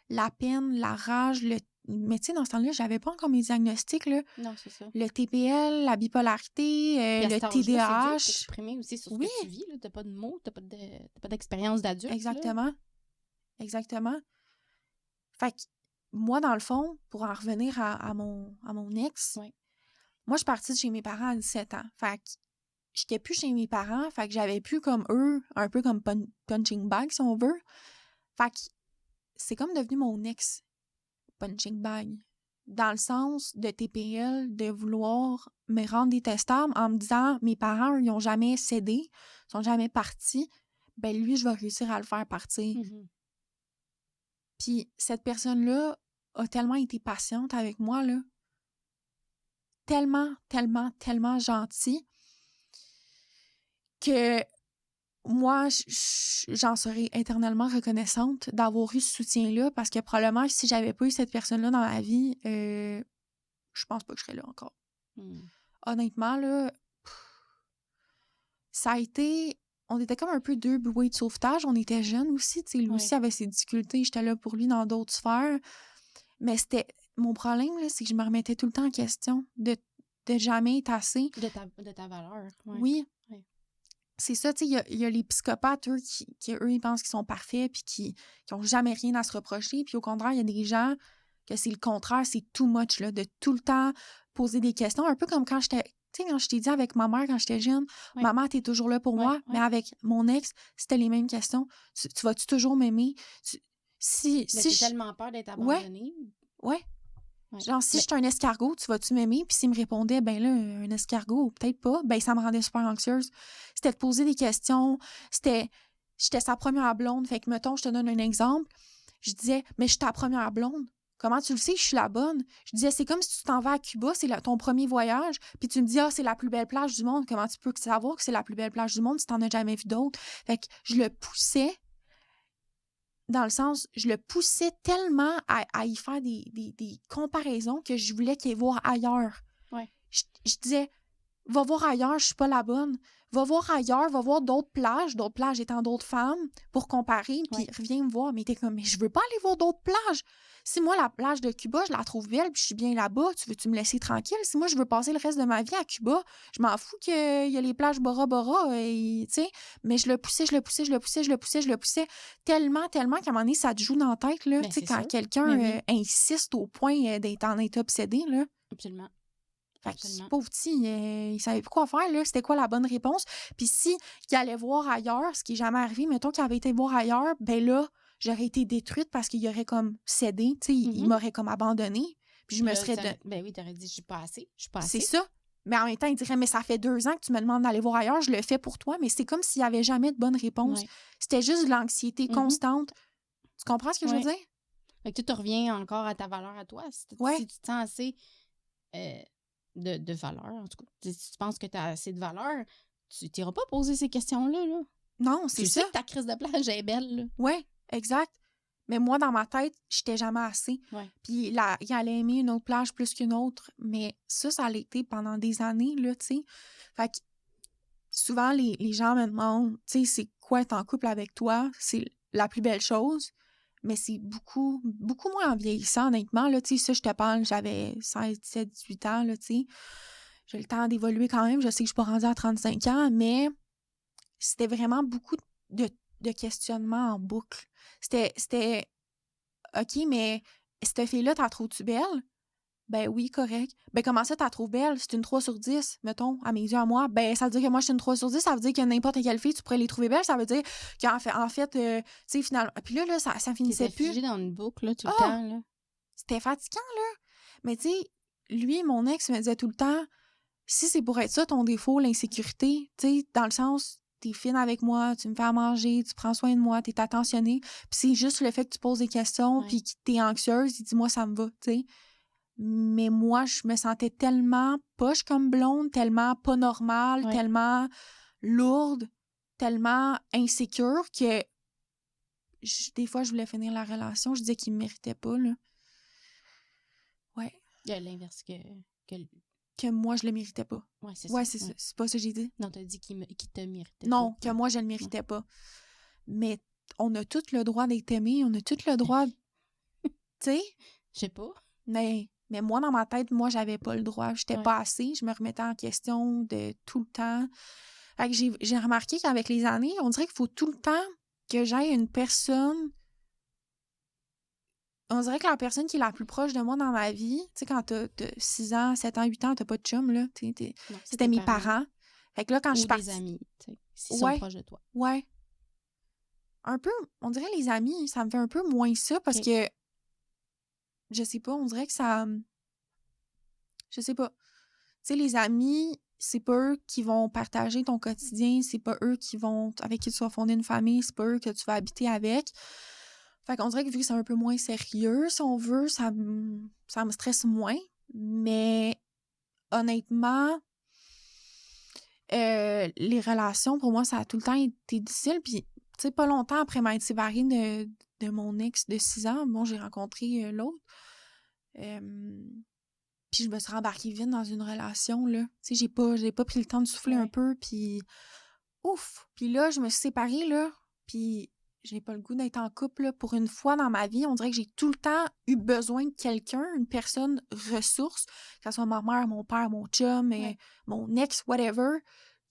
S2: la peine, la rage, mais tu sais, dans ce temps-là, j'avais pas encore mes diagnostics, là.
S1: Non, c'est ça.
S2: Le TPL, la bipolarité, le TDAH.
S1: C'est t'exprimer aussi sur ce que tu vis, là. T'as pas de mots, t'as pas d'expérience d'adulte.
S2: Exactement. Là. Exactement. Fait que moi, dans le fond, pour en revenir à mon ex, moi, je suis partie de chez mes parents à 17 ans. Fait que j'étais plus chez mes parents, fait que j'avais plus comme eux, un peu comme punching bag, si on veut. Fait que c'est comme devenu mon ex punching bag. Dans le sens de TPL, de vouloir me rendre détestable en me disant, mes parents, eux, ils n'ont jamais cédé, ils sont jamais partis, ben lui, je vais réussir à le faire partir. Puis cette personne-là a tellement été patiente avec moi, là. Tellement, tellement, tellement gentille que moi, j'en serais éternellement reconnaissante d'avoir eu ce soutien-là parce que probablement, si j'avais pas eu cette personne-là dans ma vie, je pense pas que je serais là encore. Honnêtement, là, ça a été... On était comme un peu deux bouées de sauvetage. On était jeunes aussi. Lui aussi avait ses difficultés. J'étais là pour lui dans d'autres sphères. Mais c'était... Mon problème, là, c'est que je me remettais tout le temps en question de jamais être assez.
S1: De ta valeur. Ouais.
S2: Oui. Ouais. C'est ça, tu sais, il y a les psychopathes, eux, qui eux, ils pensent qu'ils sont parfaits puis qui ont jamais rien à se reprocher. Puis au contraire, il y a des gens que c'est le contraire, c'est too much, là, de tout le temps poser des questions. Un peu comme quand j'étais... Tu sais, quand je t'ai dit avec ma mère quand j'étais jeune, maman, t'es toujours là pour moi, mais avec mon ex, c'était les mêmes questions. Tu vas-tu toujours m'aimer? Si
S1: j'ai tellement peur d'être abandonnée.
S2: Ouais. Genre, si j'étais un escargot, tu vas-tu m'aimer? Puis s'il me répondait, ben là, un escargot, peut-être pas, ben ça me rendait super anxieuse. C'était de poser des questions. J'étais sa première blonde. Fait que, mettons, je te donne un exemple. Je disais, mais je suis ta première blonde. Comment tu le sais, je suis la bonne? Je disais, c'est comme si tu t'en vas à Cuba, c'est ton premier voyage, puis tu me dis, ah, c'est la plus belle plage du monde. Comment tu peux savoir que c'est la plus belle plage du monde si t'en as jamais vu d'autres? Fait que je le poussais, dans le sens, je le poussais tellement à y faire des comparaisons que je voulais qu'il aille voir ailleurs.
S1: Ouais.
S2: Je disais, va voir ailleurs, je suis pas la bonne. Va voir ailleurs, va voir d'autres plages étant d'autres femmes, pour comparer, puis reviens me voir. Mais t'es comme, mais je veux pas aller voir d'autres plages. Si moi, la plage de Cuba, je la trouve belle, puis je suis bien là-bas, veux-tu me laisser tranquille? Si moi, je veux passer le reste de ma vie à Cuba, je m'en fous qu'il y a les plages Bora Bora, tu sais. Mais je le poussais tellement qu'à un moment donné, ça te joue dans la tête, là. Tu sais, quand quelqu'un insiste au point d'être en état obsédé, là.
S1: Absolument.
S2: Fait que, pauvre petit, il savait plus quoi faire, là. C'était quoi la bonne réponse? Puis si il allait voir ailleurs, ce qui est jamais arrivé, mettons qu'il avait été voir ailleurs, ben là, j'aurais été détruite parce qu'il aurait comme cédé, tu sais, il m'aurait comme abandonnée. Puis je me serais...
S1: Ben oui, t'aurais dit, je suis pas assez.
S2: C'est ça. Mais en même temps, il dirait, mais ça fait 2 ans que tu me demandes d'aller voir ailleurs, je le fais pour toi, mais c'est comme s'il n'y avait jamais de bonne réponse. Ouais. C'était juste de l'anxiété constante. Tu comprends ce que je veux dire?
S1: Fait que tu reviens encore à ta valeur à toi. Si tu te sens assez... de valeur, en tout cas. Si tu penses que tu as assez de valeur, tu n'iras pas poser ces questions-là. Là.
S2: Non, c'est ça.
S1: Tu sais que ta crise de plage est belle.
S2: Oui, exact. Mais moi, dans ma tête, j'étais jamais assez.
S1: Ouais.
S2: Puis là, il allait aimer une autre plage plus qu'une autre. Mais ça a été pendant des années, là, tu sais. Fait que souvent, les gens me demandent, tu sais, c'est quoi être en couple avec toi? C'est la plus belle chose. Mais c'est beaucoup, beaucoup moins en vieillissant, honnêtement. Là, tu sais, ça, je te parle, j'avais 16, 17, 18 ans, là, tu sais. J'ai le temps d'évoluer quand même. Je sais que je suis pas rendue à 35 ans, mais c'était vraiment beaucoup de questionnements en boucle. C'était OK, mais cette fille-là, t'as trouves-tu belle? Ben oui, correct. Ben comment ça, t'as trouves belle? C'est une 3 sur 10, mettons, à mes yeux, à moi. Ben ça veut dire que moi, je suis une 3 sur 10. Ça veut dire que n'importe quelle fille, tu pourrais les trouver belles. Ça veut dire qu'en fait tu sais, finalement... Puis là, ça finissait plus.
S1: T'étais figée dans une boucle, là, tout le temps, là.
S2: C'était fatigant, là. Mais tu sais, lui, mon ex, me disait tout le temps, si c'est pour être ça, ton défaut, l'insécurité, tu sais, dans le sens... T'es fine avec moi, tu me fais à manger, tu prends soin de moi, t'es attentionnée. Puis c'est juste le fait que tu poses des questions puis que t'es anxieuse, il dit, moi, ça me va, tu sais. Mais moi, je me sentais tellement poche comme blonde, tellement pas normale, tellement lourde, tellement insécure que des fois, je voulais finir la relation. Je disais qu'il me méritait pas, là. Ouais.
S1: Il y a l'inverse
S2: que moi, je le méritais pas.
S1: Ouais, c'est ça.
S2: Ouais, c'est ça. C'est pas ça que j'ai dit.
S1: Non, t'as dit qu'il te méritait
S2: non,
S1: pas.
S2: Que moi, je le méritais pas. Mais on a tout le droit d'être aimé. On a tout le droit... tu sais?
S1: Je sais pas.
S2: Mais moi, dans ma tête, moi, j'avais pas le droit. J'étais pas assez. Je me remettais en question de tout le temps. Fait que j'ai remarqué qu'avec les années, on dirait qu'il faut tout le temps que j'aille une personne... On dirait que la personne qui est la plus proche de moi dans ma vie, tu sais, quand t'as 6 ans, 7 ans, 8 ans, t'as pas de chum, là. C'était mes parents. Fait que là, quand je suis partie...
S1: des amis, tu sais, s'ils sont proches de toi.
S2: Ouais. Un peu, on dirait les amis, ça me fait un peu moins ça parce que... Je sais pas, on dirait que ça... Je sais pas. Tu sais, les amis, c'est pas eux qui vont partager ton quotidien, c'est pas eux avec qui tu vas fonder une famille, c'est pas eux que tu vas habiter avec. Fait qu'on dirait que vu que c'est un peu moins sérieux, si on veut, ça me stresse moins. Mais honnêtement, les relations, pour moi, ça a tout le temps été difficile. Puis, tu sais, pas longtemps après m'être séparée de mon ex de 6 ans, bon, j'ai rencontré l'autre. Puis je me suis rembarquée vite dans une relation, là. Tu sais, j'ai pas pris le temps de souffler un peu, puis ouf! Puis là, je me suis séparée, là, puis j'ai pas le goût d'être en couple, là. Pour une fois dans ma vie, on dirait que j'ai tout le temps eu besoin de quelqu'un, une personne ressource, que ce soit ma mère, mon père, mon chum, mon ex, whatever,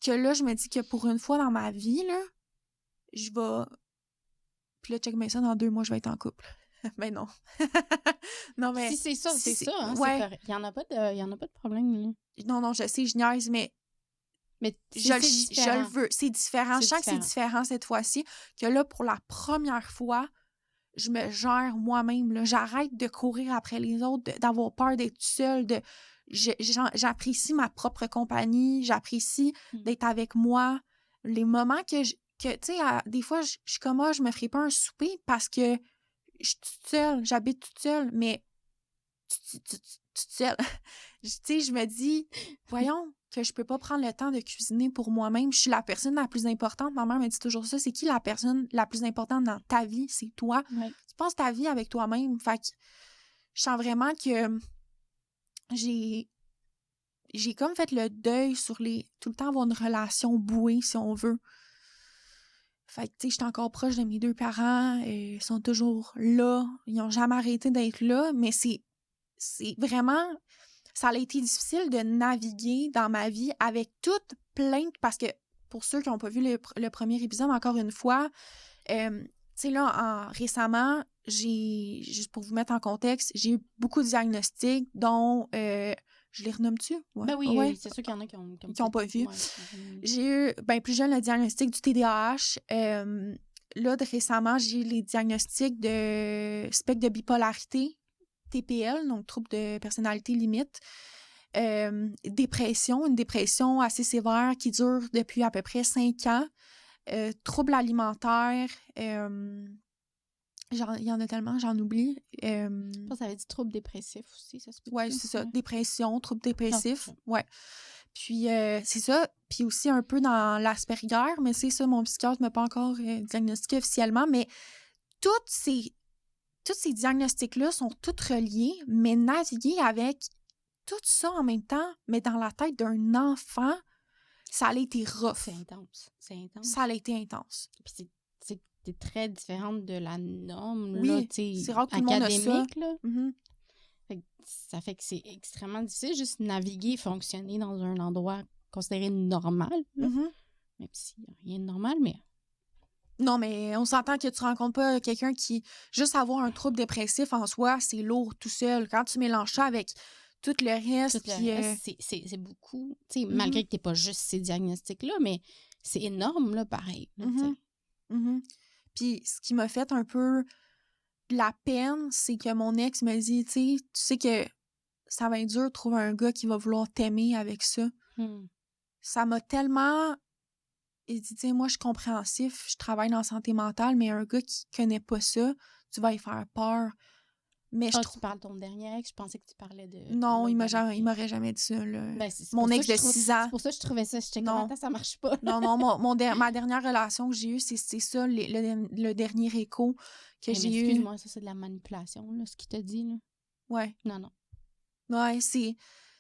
S2: que là, je me dis que pour une fois dans ma vie, là, je vais... Puis là, check bien ça, dans 2 mois, je vais être en couple. Ben non. Non, mais...
S1: Si c'est ça, c'est ça. Hein,
S2: ouais.
S1: Il y en a pas de problème, là.
S2: Non, je sais, je niaise, mais je le veux. C'est différent. Je sens que c'est différent cette fois-ci. Que là, pour la première fois, je me gère moi-même. Là. J'arrête de courir après les autres, d'avoir peur d'être seule. J'apprécie ma propre compagnie. J'apprécie d'être avec moi. Les moments que tu sais, des fois, je suis comme, je me ferai pas un souper parce que je suis toute seule, j'habite toute seule. Mais toute seule. Tu sais, je me dis, voyons, que je peux pas prendre le temps de cuisiner pour moi-même. Je suis la personne la plus importante. Ma mère me dit toujours ça. C'est qui la personne la plus importante dans ta vie? C'est toi.
S1: Ouais.
S2: Tu passes ta vie avec toi-même. Fait que je sens vraiment que j'ai comme fait le deuil sur tout le temps avoir une relation bouée, si on veut. Fait que, tu sais, j'étais encore proche de mes 2 parents. Ils sont toujours là. Ils n'ont jamais arrêté d'être là. Mais c'est vraiment... Ça a été difficile de naviguer dans ma vie avec toute plainte, parce que pour ceux qui n'ont pas vu le premier épisode, encore une fois, tu sais, là, récemment, juste pour vous mettre en contexte, j'ai eu beaucoup de diagnostics, dont, je les renomme-tu? Ouais.
S1: Ben oui,
S2: ouais.
S1: c'est sûr qu'il y en a qui ont
S2: pas vu.
S1: Ouais.
S2: J'ai eu, plus jeune, le diagnostic du TDAH. Là, récemment, j'ai eu les diagnostics de spectre de bipolarité, TPL, donc trouble de personnalité limite, dépression, une dépression assez sévère qui dure depuis à peu près 5 ans, trouble alimentaire, il y en a tellement, j'en oublie.
S1: Je pense que ça avait dit trouble dépressif aussi, ça se peut.
S2: Oui, c'est ça, dépression, trouble dépressif,
S1: Non.
S2: ouais. Puis c'est ça, puis aussi un peu dans l'Asperger, mais c'est ça, mon psychiatre ne m'a pas encore diagnostiqué officiellement, mais tous ces diagnostics-là sont tous reliés, mais naviguer avec tout ça en même temps, mais dans la tête d'un enfant, ça a été rough.
S1: C'est intense.
S2: Ça a été intense.
S1: Puis c'est très différente de la norme,
S2: oui,
S1: là, tu sais,
S2: c'est rare que tout le monde a ça.
S1: académique, là.
S2: Mm-hmm.
S1: Ça fait que c'est extrêmement difficile juste naviguer, fonctionner dans un endroit considéré normal, là.
S2: Mm-hmm.
S1: Même s'il n'y a rien de normal, mais...
S2: Non, mais on s'entend que tu rencontres pas quelqu'un qui... Juste avoir un trouble dépressif en soi, c'est lourd tout seul. Quand tu mélanges ça avec tout le reste...
S1: C'est beaucoup. Tu sais, malgré que tu n'aies pas juste ces diagnostics-là, mais c'est énorme, là, pareil. Là,
S2: Puis ce qui m'a fait un peu de la peine, c'est que mon ex me dit, tu sais que ça va être dur de trouver un gars qui va vouloir t'aimer avec ça. Ça m'a tellement... Il dit, tu sais, moi, je suis compréhensif, je travaille dans la santé mentale, mais un gars qui connaît pas ça, tu vas y faire peur. Mais
S1: tu parles de ton dernier ex? Je pensais que tu parlais de...
S2: Non, il m'aurait jamais dit ça, là.
S1: Ben,
S2: mon ex de 6 ans.
S1: C'est pour ça que je trouvais ça. J'étais comme, attends, ça marche pas.
S2: non, ma dernière relation que j'ai eue, c'est ça, le dernier écho que j'ai eu.
S1: Excuse-moi, ça, c'est de la manipulation, là, ce qu'il t'a dit, là.
S2: Ouais.
S1: Non.
S2: Ouais,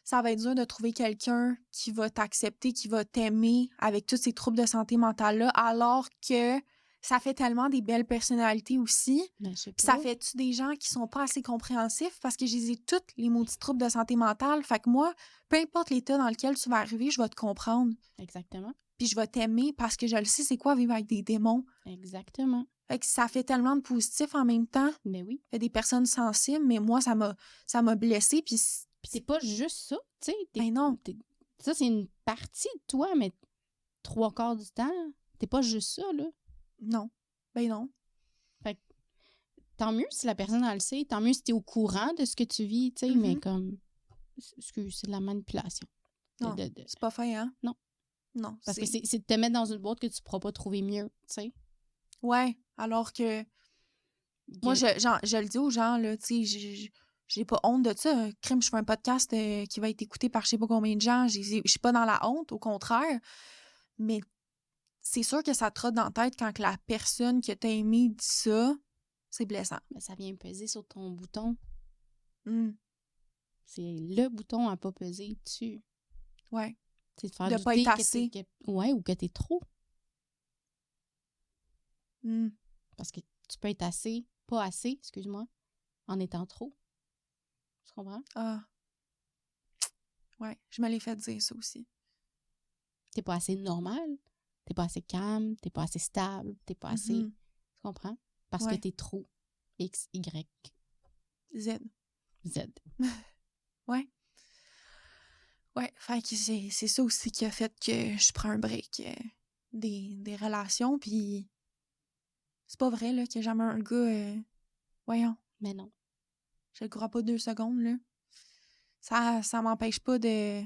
S2: ça va être dur de trouver quelqu'un qui va t'accepter, qui va t'aimer avec tous ces troubles de santé mentale-là, alors que ça fait tellement des belles personnalités aussi.
S1: Ben, je sais pas.
S2: Ça fait-tu des gens qui sont pas assez compréhensifs, parce que j'ai toutes les maudits troubles de santé mentale. Fait que moi, peu importe l'état dans lequel tu vas arriver, je vais te comprendre.
S1: Exactement.
S2: Puis je vais t'aimer parce que je le sais c'est quoi vivre avec des démons.
S1: Exactement.
S2: Fait que ça fait tellement de positifs en même temps.
S1: Mais oui.
S2: Fait des personnes sensibles, mais moi, ça m'a blessée, puis
S1: c'est pas juste ça, tu sais.
S2: Ben non.
S1: Ça, c'est une partie de toi, mais 3/4 du temps, t'es pas juste ça, là.
S2: Non. Ben non.
S1: Fait que, tant mieux si la personne, elle le sait, tant mieux si t'es au courant de ce que tu vis, tu sais, mais comme... Excuse, c'est de la manipulation.
S2: Non, c'est pas fait, hein?
S1: Non.
S2: Non.
S1: Parce que c'est de te mettre dans une boîte que tu pourras pas trouver mieux, tu sais.
S2: Ouais, alors que... Moi, je le dis aux gens, là, tu sais, j'ai pas honte de ça. Crime, je fais un podcast qui va être écouté par je sais pas combien de gens. Je suis pas dans la honte, au contraire. Mais c'est sûr que ça te trotte dans la tête quand que la personne que t'as aimé dit ça. C'est blessant.
S1: Mais ça vient peser sur ton bouton. C'est le bouton à pas peser dessus.
S2: Ouais.
S1: C'est de faire
S2: de pas être assez.
S1: Ouais, ou que t'es trop.
S2: Mm.
S1: Parce que tu peux être assez, pas assez, excuse-moi, en étant trop. Tu comprends?
S2: Ah. Ouais, je me l'ai fait dire ça aussi.
S1: T'es pas assez normal, t'es pas assez calme, t'es pas assez stable, t'es pas assez... Tu comprends? Parce que t'es trop. X, Y.
S2: Z. Ouais. Ouais, fait que c'est ça aussi qui a fait que je prends un break des relations, puis c'est pas vrai, là, qu'il y a jamais un gars... voyons.
S1: Mais non.
S2: Je le crois pas 2 secondes, là. Ça m'empêche pas de...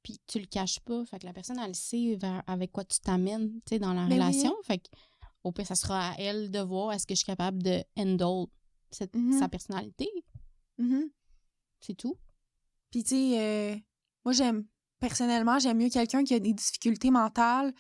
S1: Puis tu le caches pas, fait que la personne, elle sait avec quoi tu t'amènes, tu sais, dans la relation. Oui. Fait que, au pire, ça sera à elle de voir est-ce que je suis capable de handle sa personnalité. C'est tout.
S2: Puis, tu sais, moi, personnellement, j'aime mieux quelqu'un qui a des difficultés mentales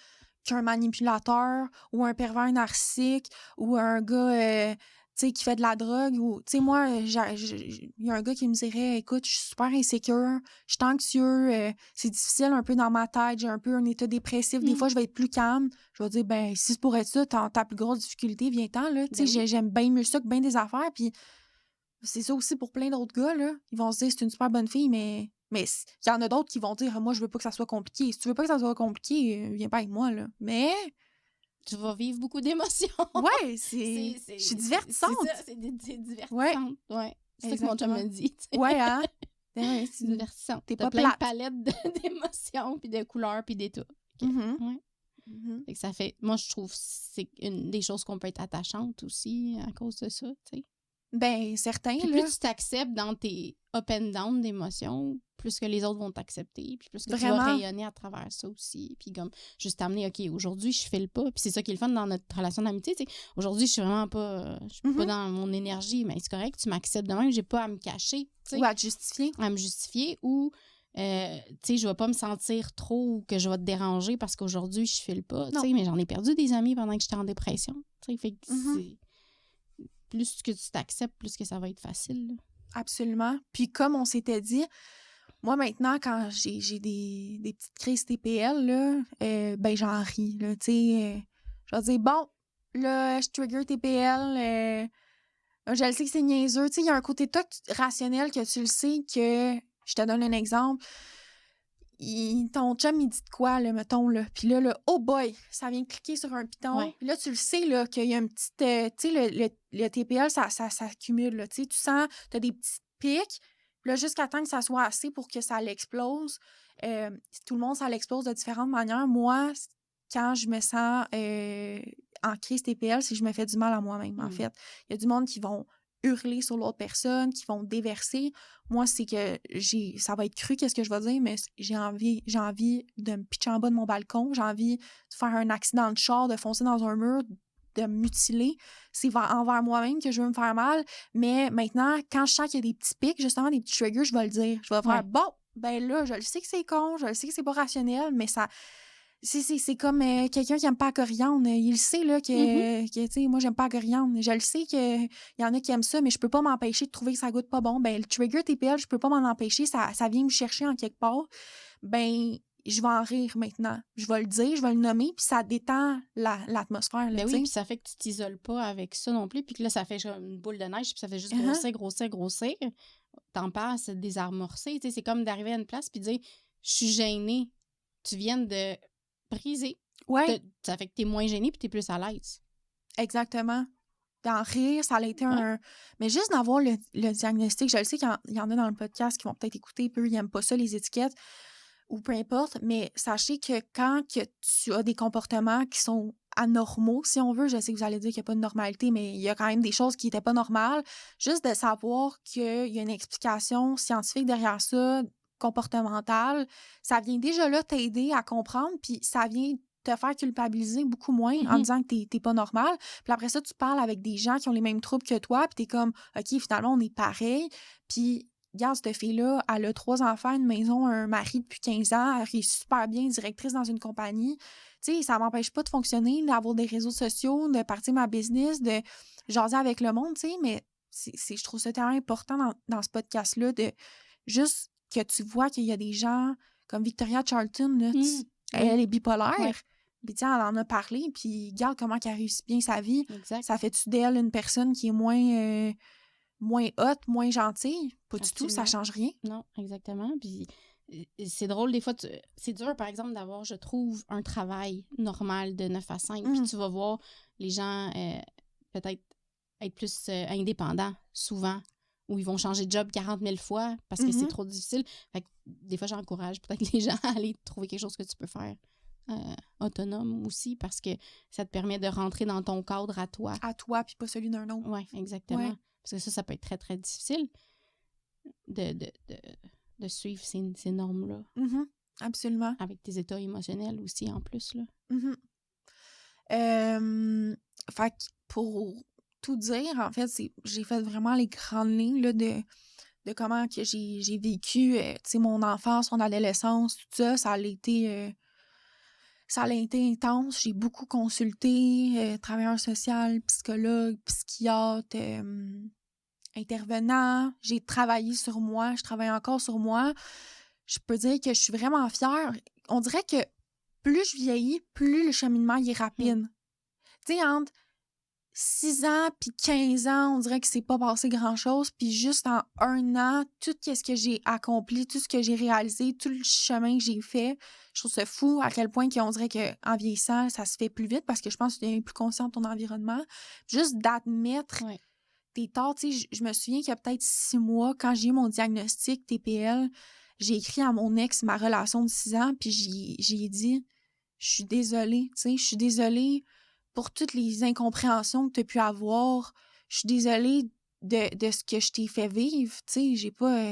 S2: qu'un manipulateur ou un pervers narcissique ou un gars, tu sais, qui fait de la drogue. Ou, tu sais, moi, il y a un gars qui me dirait, écoute, je suis super insécure, je suis anxieux, c'est difficile un peu dans ma tête, j'ai un peu un état dépressif. Des fois, je vais être plus calme. Je vais dire, ben, si c'est pour être ça, ta plus grosse difficulté, viens-t'en, là. Tu sais, j'aime bien mieux ça que bien des affaires. Puis, c'est ça aussi pour plein d'autres gars, là. Ils vont se dire, c'est une super bonne fille, mais il y en a d'autres qui vont dire, moi, je veux pas que ça soit compliqué. Si tu veux pas que ça soit compliqué, viens pas avec moi, là. Mais,
S1: Tu vas vivre beaucoup d'émotions.
S2: ouais, je suis divertissante.
S1: C'est ça, c'est divertissant.
S2: Ouais.
S1: Ouais. C'est ça que mon chum me dit. Tu sais.
S2: Ouais, hein? Ouais,
S1: C'est divertissant.
S2: T'es
S1: T'as
S2: pas
S1: plein de
S2: plate.
S1: palettes d'émotions, puis de couleurs, puis d'états.
S2: Mhm.
S1: Ouais.
S2: Mhm.
S1: Fait que ça fait... Moi, je trouve que c'est une des choses qu'on peut être attachante aussi à cause de ça, tu sais.
S2: Ben, certain,
S1: Puis
S2: là.
S1: plus tu t'acceptes dans tes up and down d'émotions, plus que les autres vont t'accepter, puis plus que tu vas
S2: Vraiment.
S1: rayonner à travers ça aussi. Puis comme, juste t'amener, OK, aujourd'hui, je file pas. Puis c'est ça qui est le fun dans notre relation d'amitié, tu sais. Aujourd'hui, je suis vraiment pas... je suis pas dans mon énergie, mais c'est correct, tu m'acceptes de même, j'ai pas à me cacher, tu sais.
S2: Ou à te justifier.
S1: À me justifier, ou... tu sais, je vais pas me sentir trop ou que je vais te déranger parce qu'aujourd'hui, je file pas, tu sais, mais j'en ai perdu des amis pendant que j'étais en dépression, tu sais, fait que c'est... Plus que tu t'acceptes, plus que ça va être facile, là.
S2: Absolument. Puis comme on s'était dit, moi, maintenant, quand j'ai des petites crises TPL, là, ben, j'en ris, là, tu sais. Je vais dire, bon, là, je trigger TPL, je le sais que c'est niaiseux. Tu sais, il y a un côté toi rationnel que tu le sais que... Je te donne un exemple. Ton chum, il dit de quoi, là, mettons, là? Puis là, oh boy, ça vient cliquer sur un piton.
S1: Ouais.
S2: Puis là, tu le sais, là, qu'il y a une petite... tu sais, le TPL, ça s'accumule, là. Tu sais, tu sens, t'as des petits pics. Puis là, jusqu'à temps que ça soit assez pour que ça l'explose. Tout le monde, ça l'explose de différentes manières. Moi, quand je me sens en crise TPL, c'est que je me fais du mal à moi-même, en fait. Il y a du monde qui vont hurler sur l'autre personne, qui vont déverser. Moi, c'est que ça va être cru, qu'est-ce que je vais dire, mais j'ai envie de me pitcher en bas de mon balcon, j'ai envie de faire un accident de char, de foncer dans un mur, de me mutiler. C'est envers moi-même que je veux me faire mal, mais maintenant, quand je sens qu'il y a des petits pics, justement, des petits triggers, je vais le dire. Je vais faire, bon, ben là, je le sais que c'est con, je le sais que c'est pas rationnel, mais ça... C'est comme quelqu'un qui aime pas la coriandre. Il le sait, là, que tu sais, moi, j'aime pas la coriandre. Je le sais qu'il y en a qui aiment ça, mais je peux pas m'empêcher de trouver que ça goûte pas bon. Ben, le trigger TPL, je peux pas m'en empêcher. Ça vient me chercher en quelque part. Ben, je vais en rire maintenant. Je vais le dire, je vais le nommer, puis ça détend l'atmosphère.
S1: Ben oui, puis ça fait que tu t'isoles pas avec ça non plus, puis que là, ça fait une boule de neige, puis ça fait juste grossir. T'en parles, c'est désamorcer. Tu sais, c'est comme d'arriver à une place puis de dire « Je suis gênée ». Tu viens de briser.
S2: Ouais.
S1: Ça fait que t'es moins gênée puis t'es plus à l'aise.
S2: Exactement. D'en rire, ça a été un... Mais juste d'avoir le diagnostic, je le sais qu'il y en a dans le podcast qui vont peut-être écouter, peu, ils n'aiment pas ça, les étiquettes, ou peu importe, mais sachez que quand que tu as des comportements qui sont anormaux, si on veut, je sais que vous allez dire qu'il n'y a pas de normalité, mais il y a quand même des choses qui n'étaient pas normales, juste de savoir qu'il y a une explication scientifique derrière ça, comportementale, ça vient déjà là t'aider à comprendre, puis ça vient te faire culpabiliser beaucoup moins en disant que t'es pas normal. Puis après ça, tu parles avec des gens qui ont les mêmes troubles que toi, puis t'es comme, OK, finalement, on est pareil. Puis, regarde, cette fille-là, elle a 3 enfants, une maison, un mari depuis 15 ans, elle est super bien, directrice dans une compagnie. Tu sais, ça m'empêche pas de fonctionner, d'avoir des réseaux sociaux, de partir ma business, de jaser avec le monde, tu sais, mais je trouve ça tellement important dans ce podcast-là de juste que tu vois qu'il y a des gens comme Victoria Charlton, là, elle est bipolaire.
S1: Ouais.
S2: Puis tiens, elle en a parlé, puis regarde comment elle réussit bien sa vie.
S1: Exact.
S2: Ça fait-tu d'elle une personne qui est moins haute, moins gentille? Pas du tout, ça change rien.
S1: Non, exactement. Puis c'est drôle, des fois, c'est dur, par exemple, d'avoir, je trouve, un travail normal de 9 à 5. Puis tu vas voir les gens peut-être être plus indépendants, souvent, où ils vont changer de job 40 000 fois parce que c'est trop difficile. Fait que des fois, j'encourage peut-être les gens à aller trouver quelque chose que tu peux faire autonome aussi parce que ça te permet de rentrer dans ton cadre à toi.
S2: À toi, puis pas celui d'un autre.
S1: Oui, exactement. Ouais. Parce que ça peut être très, très difficile de suivre ces normes-là.
S2: Absolument.
S1: Avec tes états émotionnels aussi, en plus, là.
S2: Fait que pour tout dire, en fait, j'ai fait vraiment les grandes lignes là, de de comment que j'ai vécu, tu sais, mon enfance, mon adolescence, tout ça, ça a été intense. J'ai beaucoup consulté, travailleur social, psychologue, psychiatre, intervenant. J'ai travaillé sur moi, je travaille encore sur moi. Je peux dire que je suis vraiment fière. On dirait que plus je vieillis, plus le cheminement il est rapide. Tu sais, entre 6 ans puis 15 ans, on dirait que c'est pas passé grand-chose. Puis juste en 1 an, tout ce que j'ai accompli, tout ce que j'ai réalisé, tout le chemin que j'ai fait, je trouve ça fou à quel point qu'on dirait qu'en vieillissant, ça se fait plus vite parce que je pense que tu deviens plus conscient de ton environnement. Juste d'admettre tes torts. Tu sais, je me souviens qu'il y a peut-être 6 mois, quand j'ai eu mon diagnostic TPL, j'ai écrit à mon ex ma relation de 6 ans, puis j'ai dit « Je suis désolée, tu sais, je suis désolée pour toutes les incompréhensions que tu as pu avoir. Je suis désolée de ce que je t'ai fait vivre. Tu sais, j'ai pas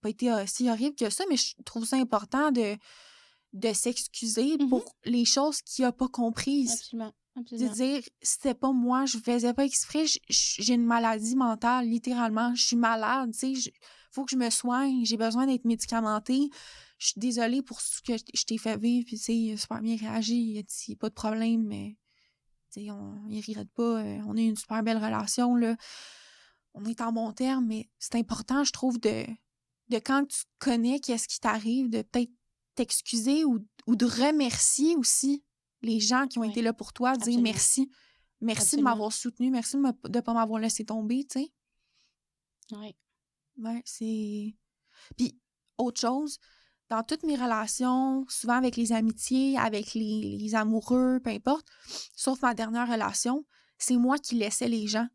S2: été aussi horrible que ça, mais je trouve ça important de s'excuser pour les choses qu'il a pas comprises. »
S1: Absolument.
S2: De dire, c'était pas moi, je faisais pas exprès, j'ai une maladie mentale, littéralement. Je suis malade, tu sais, faut que je me soigne, j'ai besoin d'être médicamentée. Je suis désolée pour ce que je t'ai fait vivre, puis tu sais, il a super bien réagi, il a dit, pas de problème, mais tu sais, il regrette pas, on a eu une super belle relation, là. On est en bon terme, mais c'est important, je trouve, de quand tu connais qu'est-ce qui t'arrive, de peut-être t'excuser ou de remercier aussi les gens qui ont été là pour toi, dire merci. Merci de m'avoir soutenu, merci de pas m'avoir laissé tomber, tu sais.
S1: Oui.
S2: Ouais, c'est... Puis, autre chose, dans toutes mes relations, souvent avec les amitiés, avec les amoureux, peu importe, sauf ma dernière relation, c'est moi qui laissais les gens.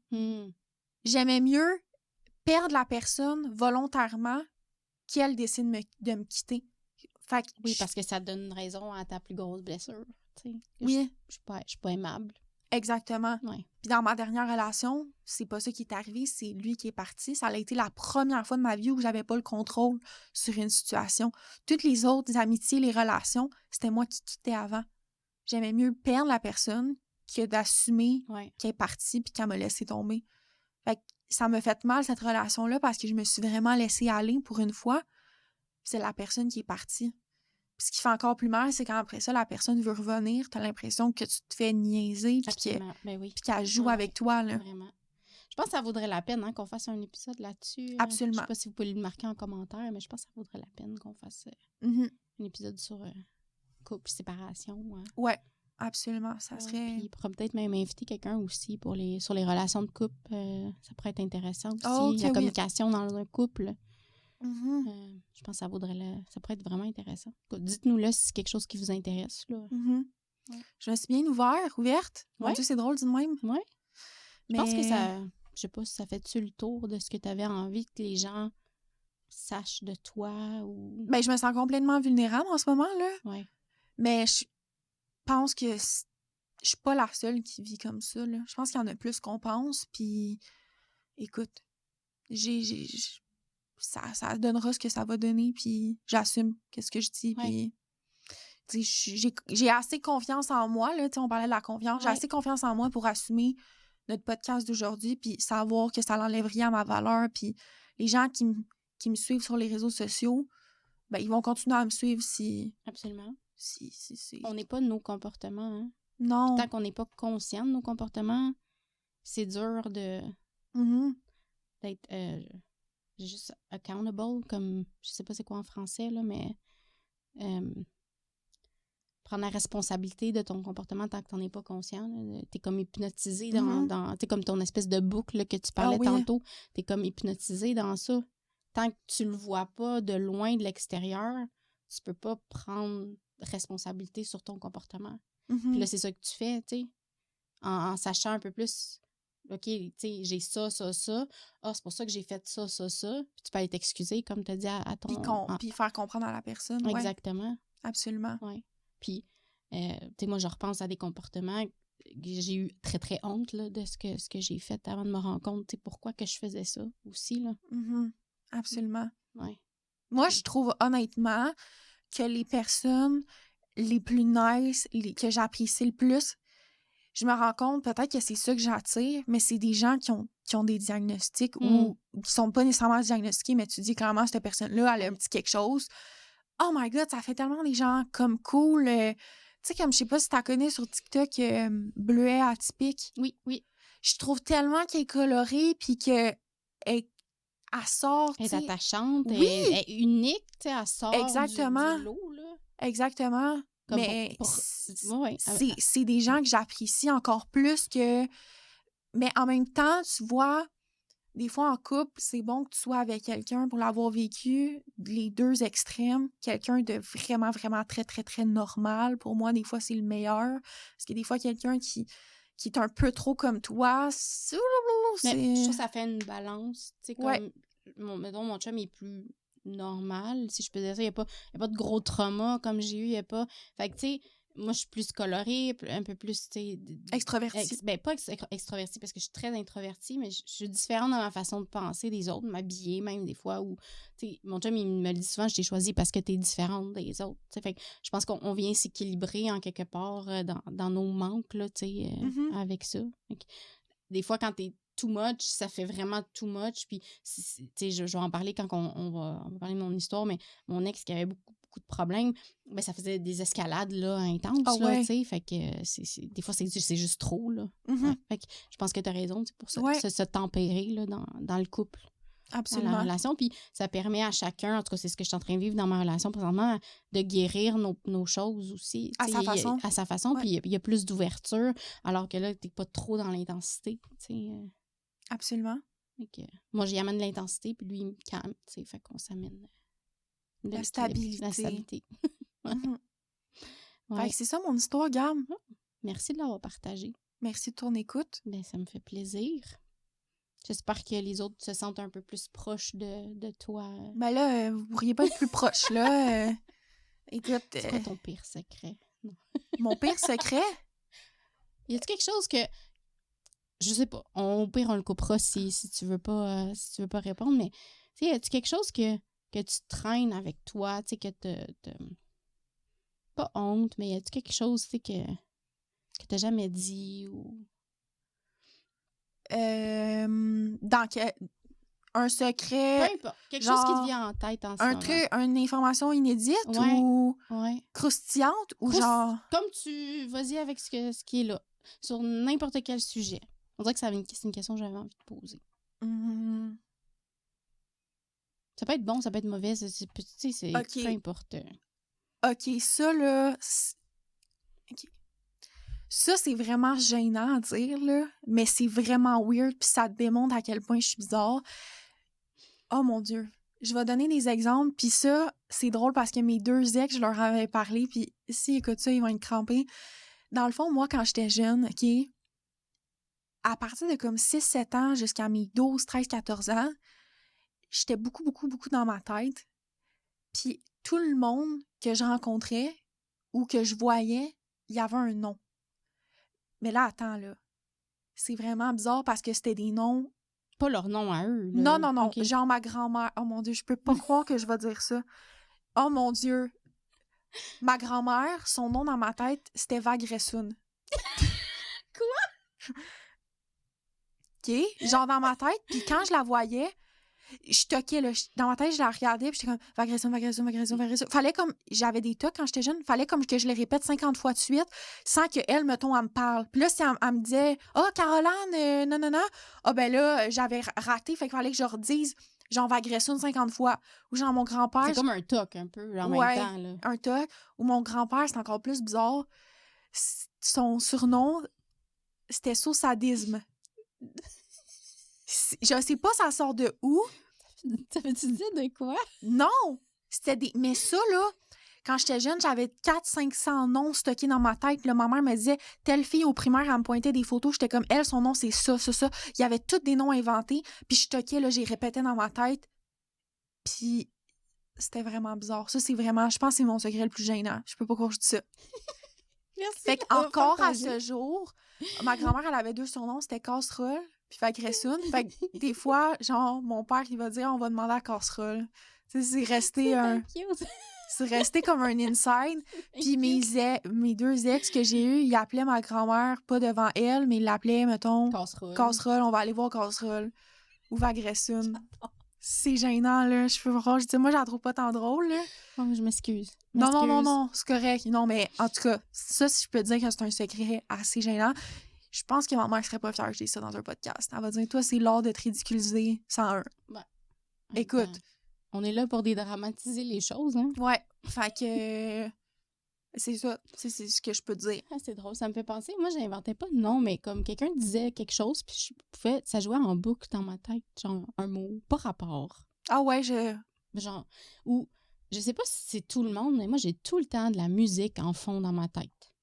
S2: J'aimais mieux perdre la personne volontairement qu'elle décide de me quitter. Fait que
S1: oui, parce que ça donne une raison à ta plus grosse blessure. T'sais.
S2: Oui.
S1: Je suis pas aimable.
S2: Exactement.
S1: Ouais.
S2: Puis dans ma dernière relation, c'est pas ça qui est arrivé, c'est lui qui est parti. Ça a été la première fois de ma vie où j'avais pas le contrôle sur une situation. Toutes les autres amitiés, les relations, c'était moi qui quittais avant. J'aimais mieux perdre la personne que d'assumer qu'elle est partie puis qu'elle m'a laissé tomber. Fait que ça m'a fait mal, cette relation-là, parce que je me suis vraiment laissée aller pour une fois. C'est la personne qui est partie. Puis ce qui fait encore plus mal, c'est quand après ça, la personne veut revenir, t'as l'impression que tu te fais niaiser puis qu'elle joue avec toi. Là.
S1: Vraiment. Je pense que ça vaudrait la peine qu'on fasse un épisode là-dessus.
S2: Absolument.
S1: Je sais pas si vous pouvez le marquer en commentaire, mais je pense que ça vaudrait la peine qu'on fasse un épisode sur couple, séparation.
S2: Ouais, absolument. Ça serait...
S1: Puis il pourra peut-être même inviter quelqu'un aussi sur les relations de couple. Ça pourrait être intéressant aussi. La communication dans un couple. Je pense que ça pourrait être vraiment intéressant. Dites-nous là si c'est quelque chose qui vous intéresse. Là.
S2: Je me suis bien ouverte. Mon Dieu, c'est drôle, du même.
S1: Oui. Je pense que ça... Je sais pas si ça fait-tu le tour de ce que tu avais envie que les gens sachent de toi ou...
S2: Ben, je me sens complètement vulnérable en ce moment, là.
S1: Oui.
S2: Mais je pense que je suis pas la seule qui vit comme ça, là. Je pense qu'il y en a plus qu'on pense, puis écoute, ça donnera ce que ça va donner, puis j'assume qu'est-ce que je dis, puis j'ai assez confiance en moi, là, on parlait de la confiance, j'ai assez confiance en moi pour assumer notre podcast d'aujourd'hui, puis savoir que ça n'enlève rien à ma valeur, puis les gens qui me suivent sur les réseaux sociaux, ben ils vont continuer à me suivre si...
S1: Absolument.
S2: Si.
S1: On n'est pas de nos comportements, hein?
S2: Non.
S1: Tant qu'on n'est pas conscient de nos comportements, c'est dur d'être juste accountable, comme, je sais pas c'est quoi en français, là, mais prendre la responsabilité de ton comportement tant que t'en es pas conscient. T'es comme hypnotisé t'es comme ton espèce de boucle là, que tu parlais tantôt. T'es comme hypnotisé dans ça. Tant que tu le vois pas de loin, de l'extérieur, tu peux pas prendre responsabilité sur ton comportement. Puis là, c'est ça que tu fais, tu sais, en sachant un peu plus, OK, tu sais, j'ai ça. Ah, c'est pour ça que j'ai fait ça. Puis tu peux aller t'excuser, comme tu as dit à ton...
S2: Puis faire comprendre à la personne.
S1: Exactement.
S2: Ouais. Absolument.
S1: Oui. Puis, tu sais, moi, je repense à des comportements que j'ai eu très, très honte là, de ce que j'ai fait avant de me rendre compte, tu sais, pourquoi que je faisais ça aussi, là.
S2: Absolument.
S1: Ouais.
S2: Moi, je trouve honnêtement que les personnes les plus nice, que j'apprécie le plus, je me rends compte, peut-être que c'est ça que j'attire, mais c'est des gens qui ont des diagnostics ou qui sont pas nécessairement diagnostiqués, mais tu dis clairement, cette personne-là, elle a un petit quelque chose. Oh my God, ça fait tellement des gens comme cool. Tu sais, comme je sais pas si t'as connais sur TikTok, Bleuet atypique.
S1: Oui, oui.
S2: Je trouve tellement qu'elle est colorée, puis qu'elle sort,
S1: Elle
S2: tu
S1: est
S2: sais.
S1: attachante,
S2: Oui!
S1: elle est unique, tu sais, elle sort
S2: Exactement.
S1: du lot, là.
S2: Exactement.
S1: Comme
S2: mais
S1: ouais.
S2: c'est des gens que j'apprécie encore plus que... Mais en même temps, tu vois, des fois en couple, c'est bon que tu sois avec quelqu'un pour l'avoir vécu, les deux extrêmes. Quelqu'un de vraiment, vraiment très, très, très normal. Pour moi, des fois, c'est le meilleur. Parce que des fois, quelqu'un qui est un peu trop comme toi, c'est...
S1: Mais je trouve que ça fait une balance. Tu sais, comme,
S2: Ouais.
S1: mettons, mon chum est plus normal, si je peux dire ça. Il n'y a pas de gros trauma comme j'ai eu. Il n'y a pas... Fait que, tu sais, moi, je suis plus colorée, un peu plus, tu sais...
S2: Extravertie.
S1: Ben, pas extravertie, parce que je suis très introvertie, mais je suis différente dans ma façon de penser des autres, m'habiller même des fois. Où, tu sais, mon chum, il me le dit souvent, je t'ai choisi parce que t'es différente des autres. Tu sais, fait que je pense qu'on vient s'équilibrer en quelque part dans nos manques, là, tu sais, avec ça. Fait que, des fois, quand t'es too much, ça fait vraiment too much. Puis, tu sais, je vais en parler quand on va parler de mon histoire, mais mon ex qui avait beaucoup de problèmes, ben ça faisait des escalades là, intenses, là, tu sais. Fait que des fois, c'est juste trop, là. Ouais. Fait que je pense que t'as raison, c'est pour ça, se tempérer, là, dans le couple.
S2: Absolument.
S1: Dans la relation. Puis ça permet à chacun, en tout cas, c'est ce que je suis en train de vivre dans ma relation présentement, de guérir nos choses aussi.
S2: À sa façon.
S1: À sa façon. Puis il y a plus d'ouverture, alors que là, t'es pas trop dans l'intensité, tu sais.
S2: Absolument.
S1: Moi, j'y amène de l'intensité, puis lui, il me calme, tu sais. Fait qu'on s'amène
S2: la stabilité.
S1: La stabilité.
S2: Fait que c'est ça mon histoire, Gab.
S1: Merci de l'avoir partagé.
S2: Merci de ton écoute.
S1: Ben, ça me fait plaisir. J'espère que les autres se sentent un peu plus proches de toi.
S2: Ben là, vous pourriez pas être plus proches, là. Écoute...
S1: C'est quoi ton pire secret? Non.
S2: Mon pire secret?
S1: Y a-t-il quelque chose que... Je sais pas. Au pire, on le coupera si tu veux pas répondre, mais tu sais, y a-t-il quelque chose que tu traînes avec toi, tu sais, que pas honte, mais y a-t-il quelque chose, tu sais, que t'as jamais dit ou...
S2: Un secret...
S1: Peu importe. Quelque chose qui te vient en tête en ce moment.
S2: Un truc, une information inédite ou croustillante ou genre...
S1: Comme tu... Vas-y avec ce qui est là. Sur n'importe quel sujet. On dirait que c'est une question que j'avais envie de poser. Ça peut être bon, ça peut être mauvais. C'est peu importe.
S2: OK, ça, là... OK. Ça, c'est vraiment gênant à dire, là, mais c'est vraiment weird, puis ça démontre à quel point je suis bizarre. Oh mon Dieu. Je vais donner des exemples, puis ça, c'est drôle parce que mes deux ex, je leur avais parlé, puis s'ils écoutent ça, ils vont être crampés. Dans le fond, moi, quand j'étais jeune, OK, à partir de comme 6-7 ans jusqu'à mes 12, 13, 14 ans, j'étais beaucoup, beaucoup, beaucoup dans ma tête. Puis tout le monde que je rencontrais ou que je voyais, il y avait un nom. Mais là, attends, là. C'est vraiment bizarre parce que c'était des noms...
S1: Pas leur nom à eux, là.
S2: Non.
S1: Okay.
S2: Genre ma grand-mère. Oh mon Dieu, je peux pas croire que je vais dire ça. Oh mon Dieu. Ma grand-mère, son nom dans ma tête, c'était Vagressoun.
S1: Quoi?
S2: OK? Genre dans ma tête, puis quand je la voyais, je toquais, là. Dans ma tête, je la regardais, puis j'étais comme Vagressoun. Fallait comme... J'avais des tocs quand j'étais jeune, fallait comme que je les répète 50 fois de suite sans qu'elle, mettons, elle me parle. Puis là, si elle me disait « Ah, Caroline, non. » Ah, ben là, j'avais raté, fait qu'il fallait que je redise genre Vagressoun 50 fois. Ou genre mon grand-père...
S1: C'est comme un toc, un peu, en même temps, là.
S2: Un toc. Ou mon grand-père, c'est encore plus bizarre. Son surnom, c'était Sausadisme. Je sais pas ça sort de où.
S1: Ça veut-tu dire de quoi?
S2: Non! C'était des... Mais ça, là, quand j'étais jeune, j'avais 400-500 noms stockés dans ma tête. Puis là, ma mère me disait, telle fille au primaire, elle me pointait des photos. J'étais comme, elle, son nom, c'est ça. Il y avait tous des noms inventés. Puis je stockais, là, j'ai répété dans ma tête. Puis c'était vraiment bizarre. Ça, c'est vraiment... Je pense que c'est mon secret le plus gênant. Je peux pas croire que je dis ça.
S1: Merci.
S2: Fait qu'encore à ce jour, ma grand-mère, elle avait 2 surnoms. C'était Casserole puis Vagressoun. Fait que des fois, genre, mon père, il va dire, on va demander à Casserole. Tu sais, c'est resté un... C'est resté comme un inside. Puis mes 2 ex que j'ai eus, ils appelaient ma grand-mère, pas devant elle, mais ils l'appelaient, mettons, Casserole, on va aller voir Casserole. Ou Vagressun. C'est gênant, là. Je peux voir, je dis, moi, j'en trouve pas tant drôle, là.
S1: Oh, je m'excuse.
S2: Non, c'est correct. Non, mais en tout cas, ça, si je peux te dire que c'est un secret assez gênant, je pense que ma mère serait pas fière que je dise ça dans un podcast. Elle va dire, toi, c'est l'art de te ridiculiser 101.
S1: Ben,
S2: écoute.
S1: On est là pour dédramatiser les choses, hein?
S2: Ouais. Fait que... c'est ça. C'est ce que je peux te dire.
S1: Ah, c'est drôle. Ça me fait penser. Moi, j'inventais pas de nom, mais comme quelqu'un disait quelque chose, puis ça jouait en boucle dans ma tête. Genre, un mot. Pas rapport.
S2: Ah ouais,
S1: Genre, ou... Je sais pas si c'est tout le monde, mais moi, j'ai tout le temps de la musique en fond dans ma tête.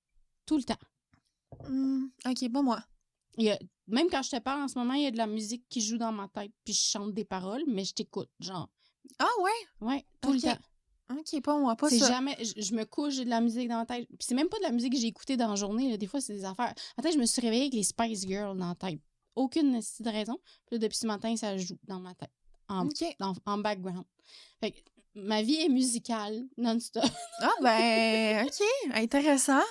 S1: Tout le temps.
S2: OK, pas moi.
S1: Même quand je te parle en ce moment, il y a de la musique qui joue dans ma tête, puis je chante des paroles, mais je t'écoute, genre.
S2: Ah ouais?
S1: Ouais, tout le temps.
S2: OK, pas moi, pas
S1: c'est
S2: ça.
S1: Jamais... Je me couche, j'ai de la musique dans la tête. Puis c'est même pas de la musique que j'ai écoutée dans la journée, là. Des fois, c'est des affaires... En fait, je me suis réveillée avec les Spice Girls dans la tête. Aucune nécessité de raison. Puis là, depuis ce matin, ça joue dans ma tête. En background. Fait que ma vie est musicale, non-stop.
S2: Ah ben, OK, intéressant.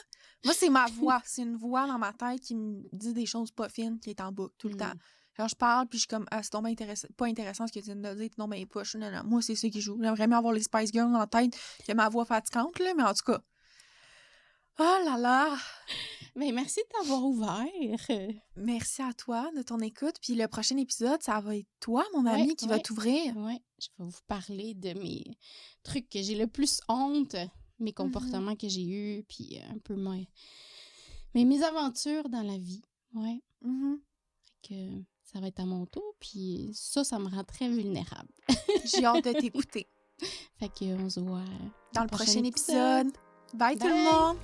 S2: Moi, c'est ma voix. C'est une voix dans ma tête qui me dit des choses pas fines, qui est en boucle tout le temps. Quand je parle, puis je suis comme, ah, c'est tombé pas intéressant ce que tu viens de dire, non, mais push, non. Moi, c'est ça qui joue. J'aimerais bien avoir les Spice Girls dans la tête, que ma voix fatigante, là, mais en tout cas. Oh là là!
S1: Mais merci de t'avoir ouvert.
S2: Merci à toi de ton écoute. Puis le prochain épisode, ça va être toi, mon ami, qui va t'ouvrir.
S1: Oui, je vais vous parler de mes trucs que j'ai le plus honte, mes comportements que j'ai eus, puis un peu mes aventures dans la vie. Ouais. Fait que ça va être à mon tour, puis ça me rend très vulnérable.
S2: J'ai hâte de t'écouter.
S1: Fait qu'on se voit
S2: dans le prochain épisode. Bye tout le monde!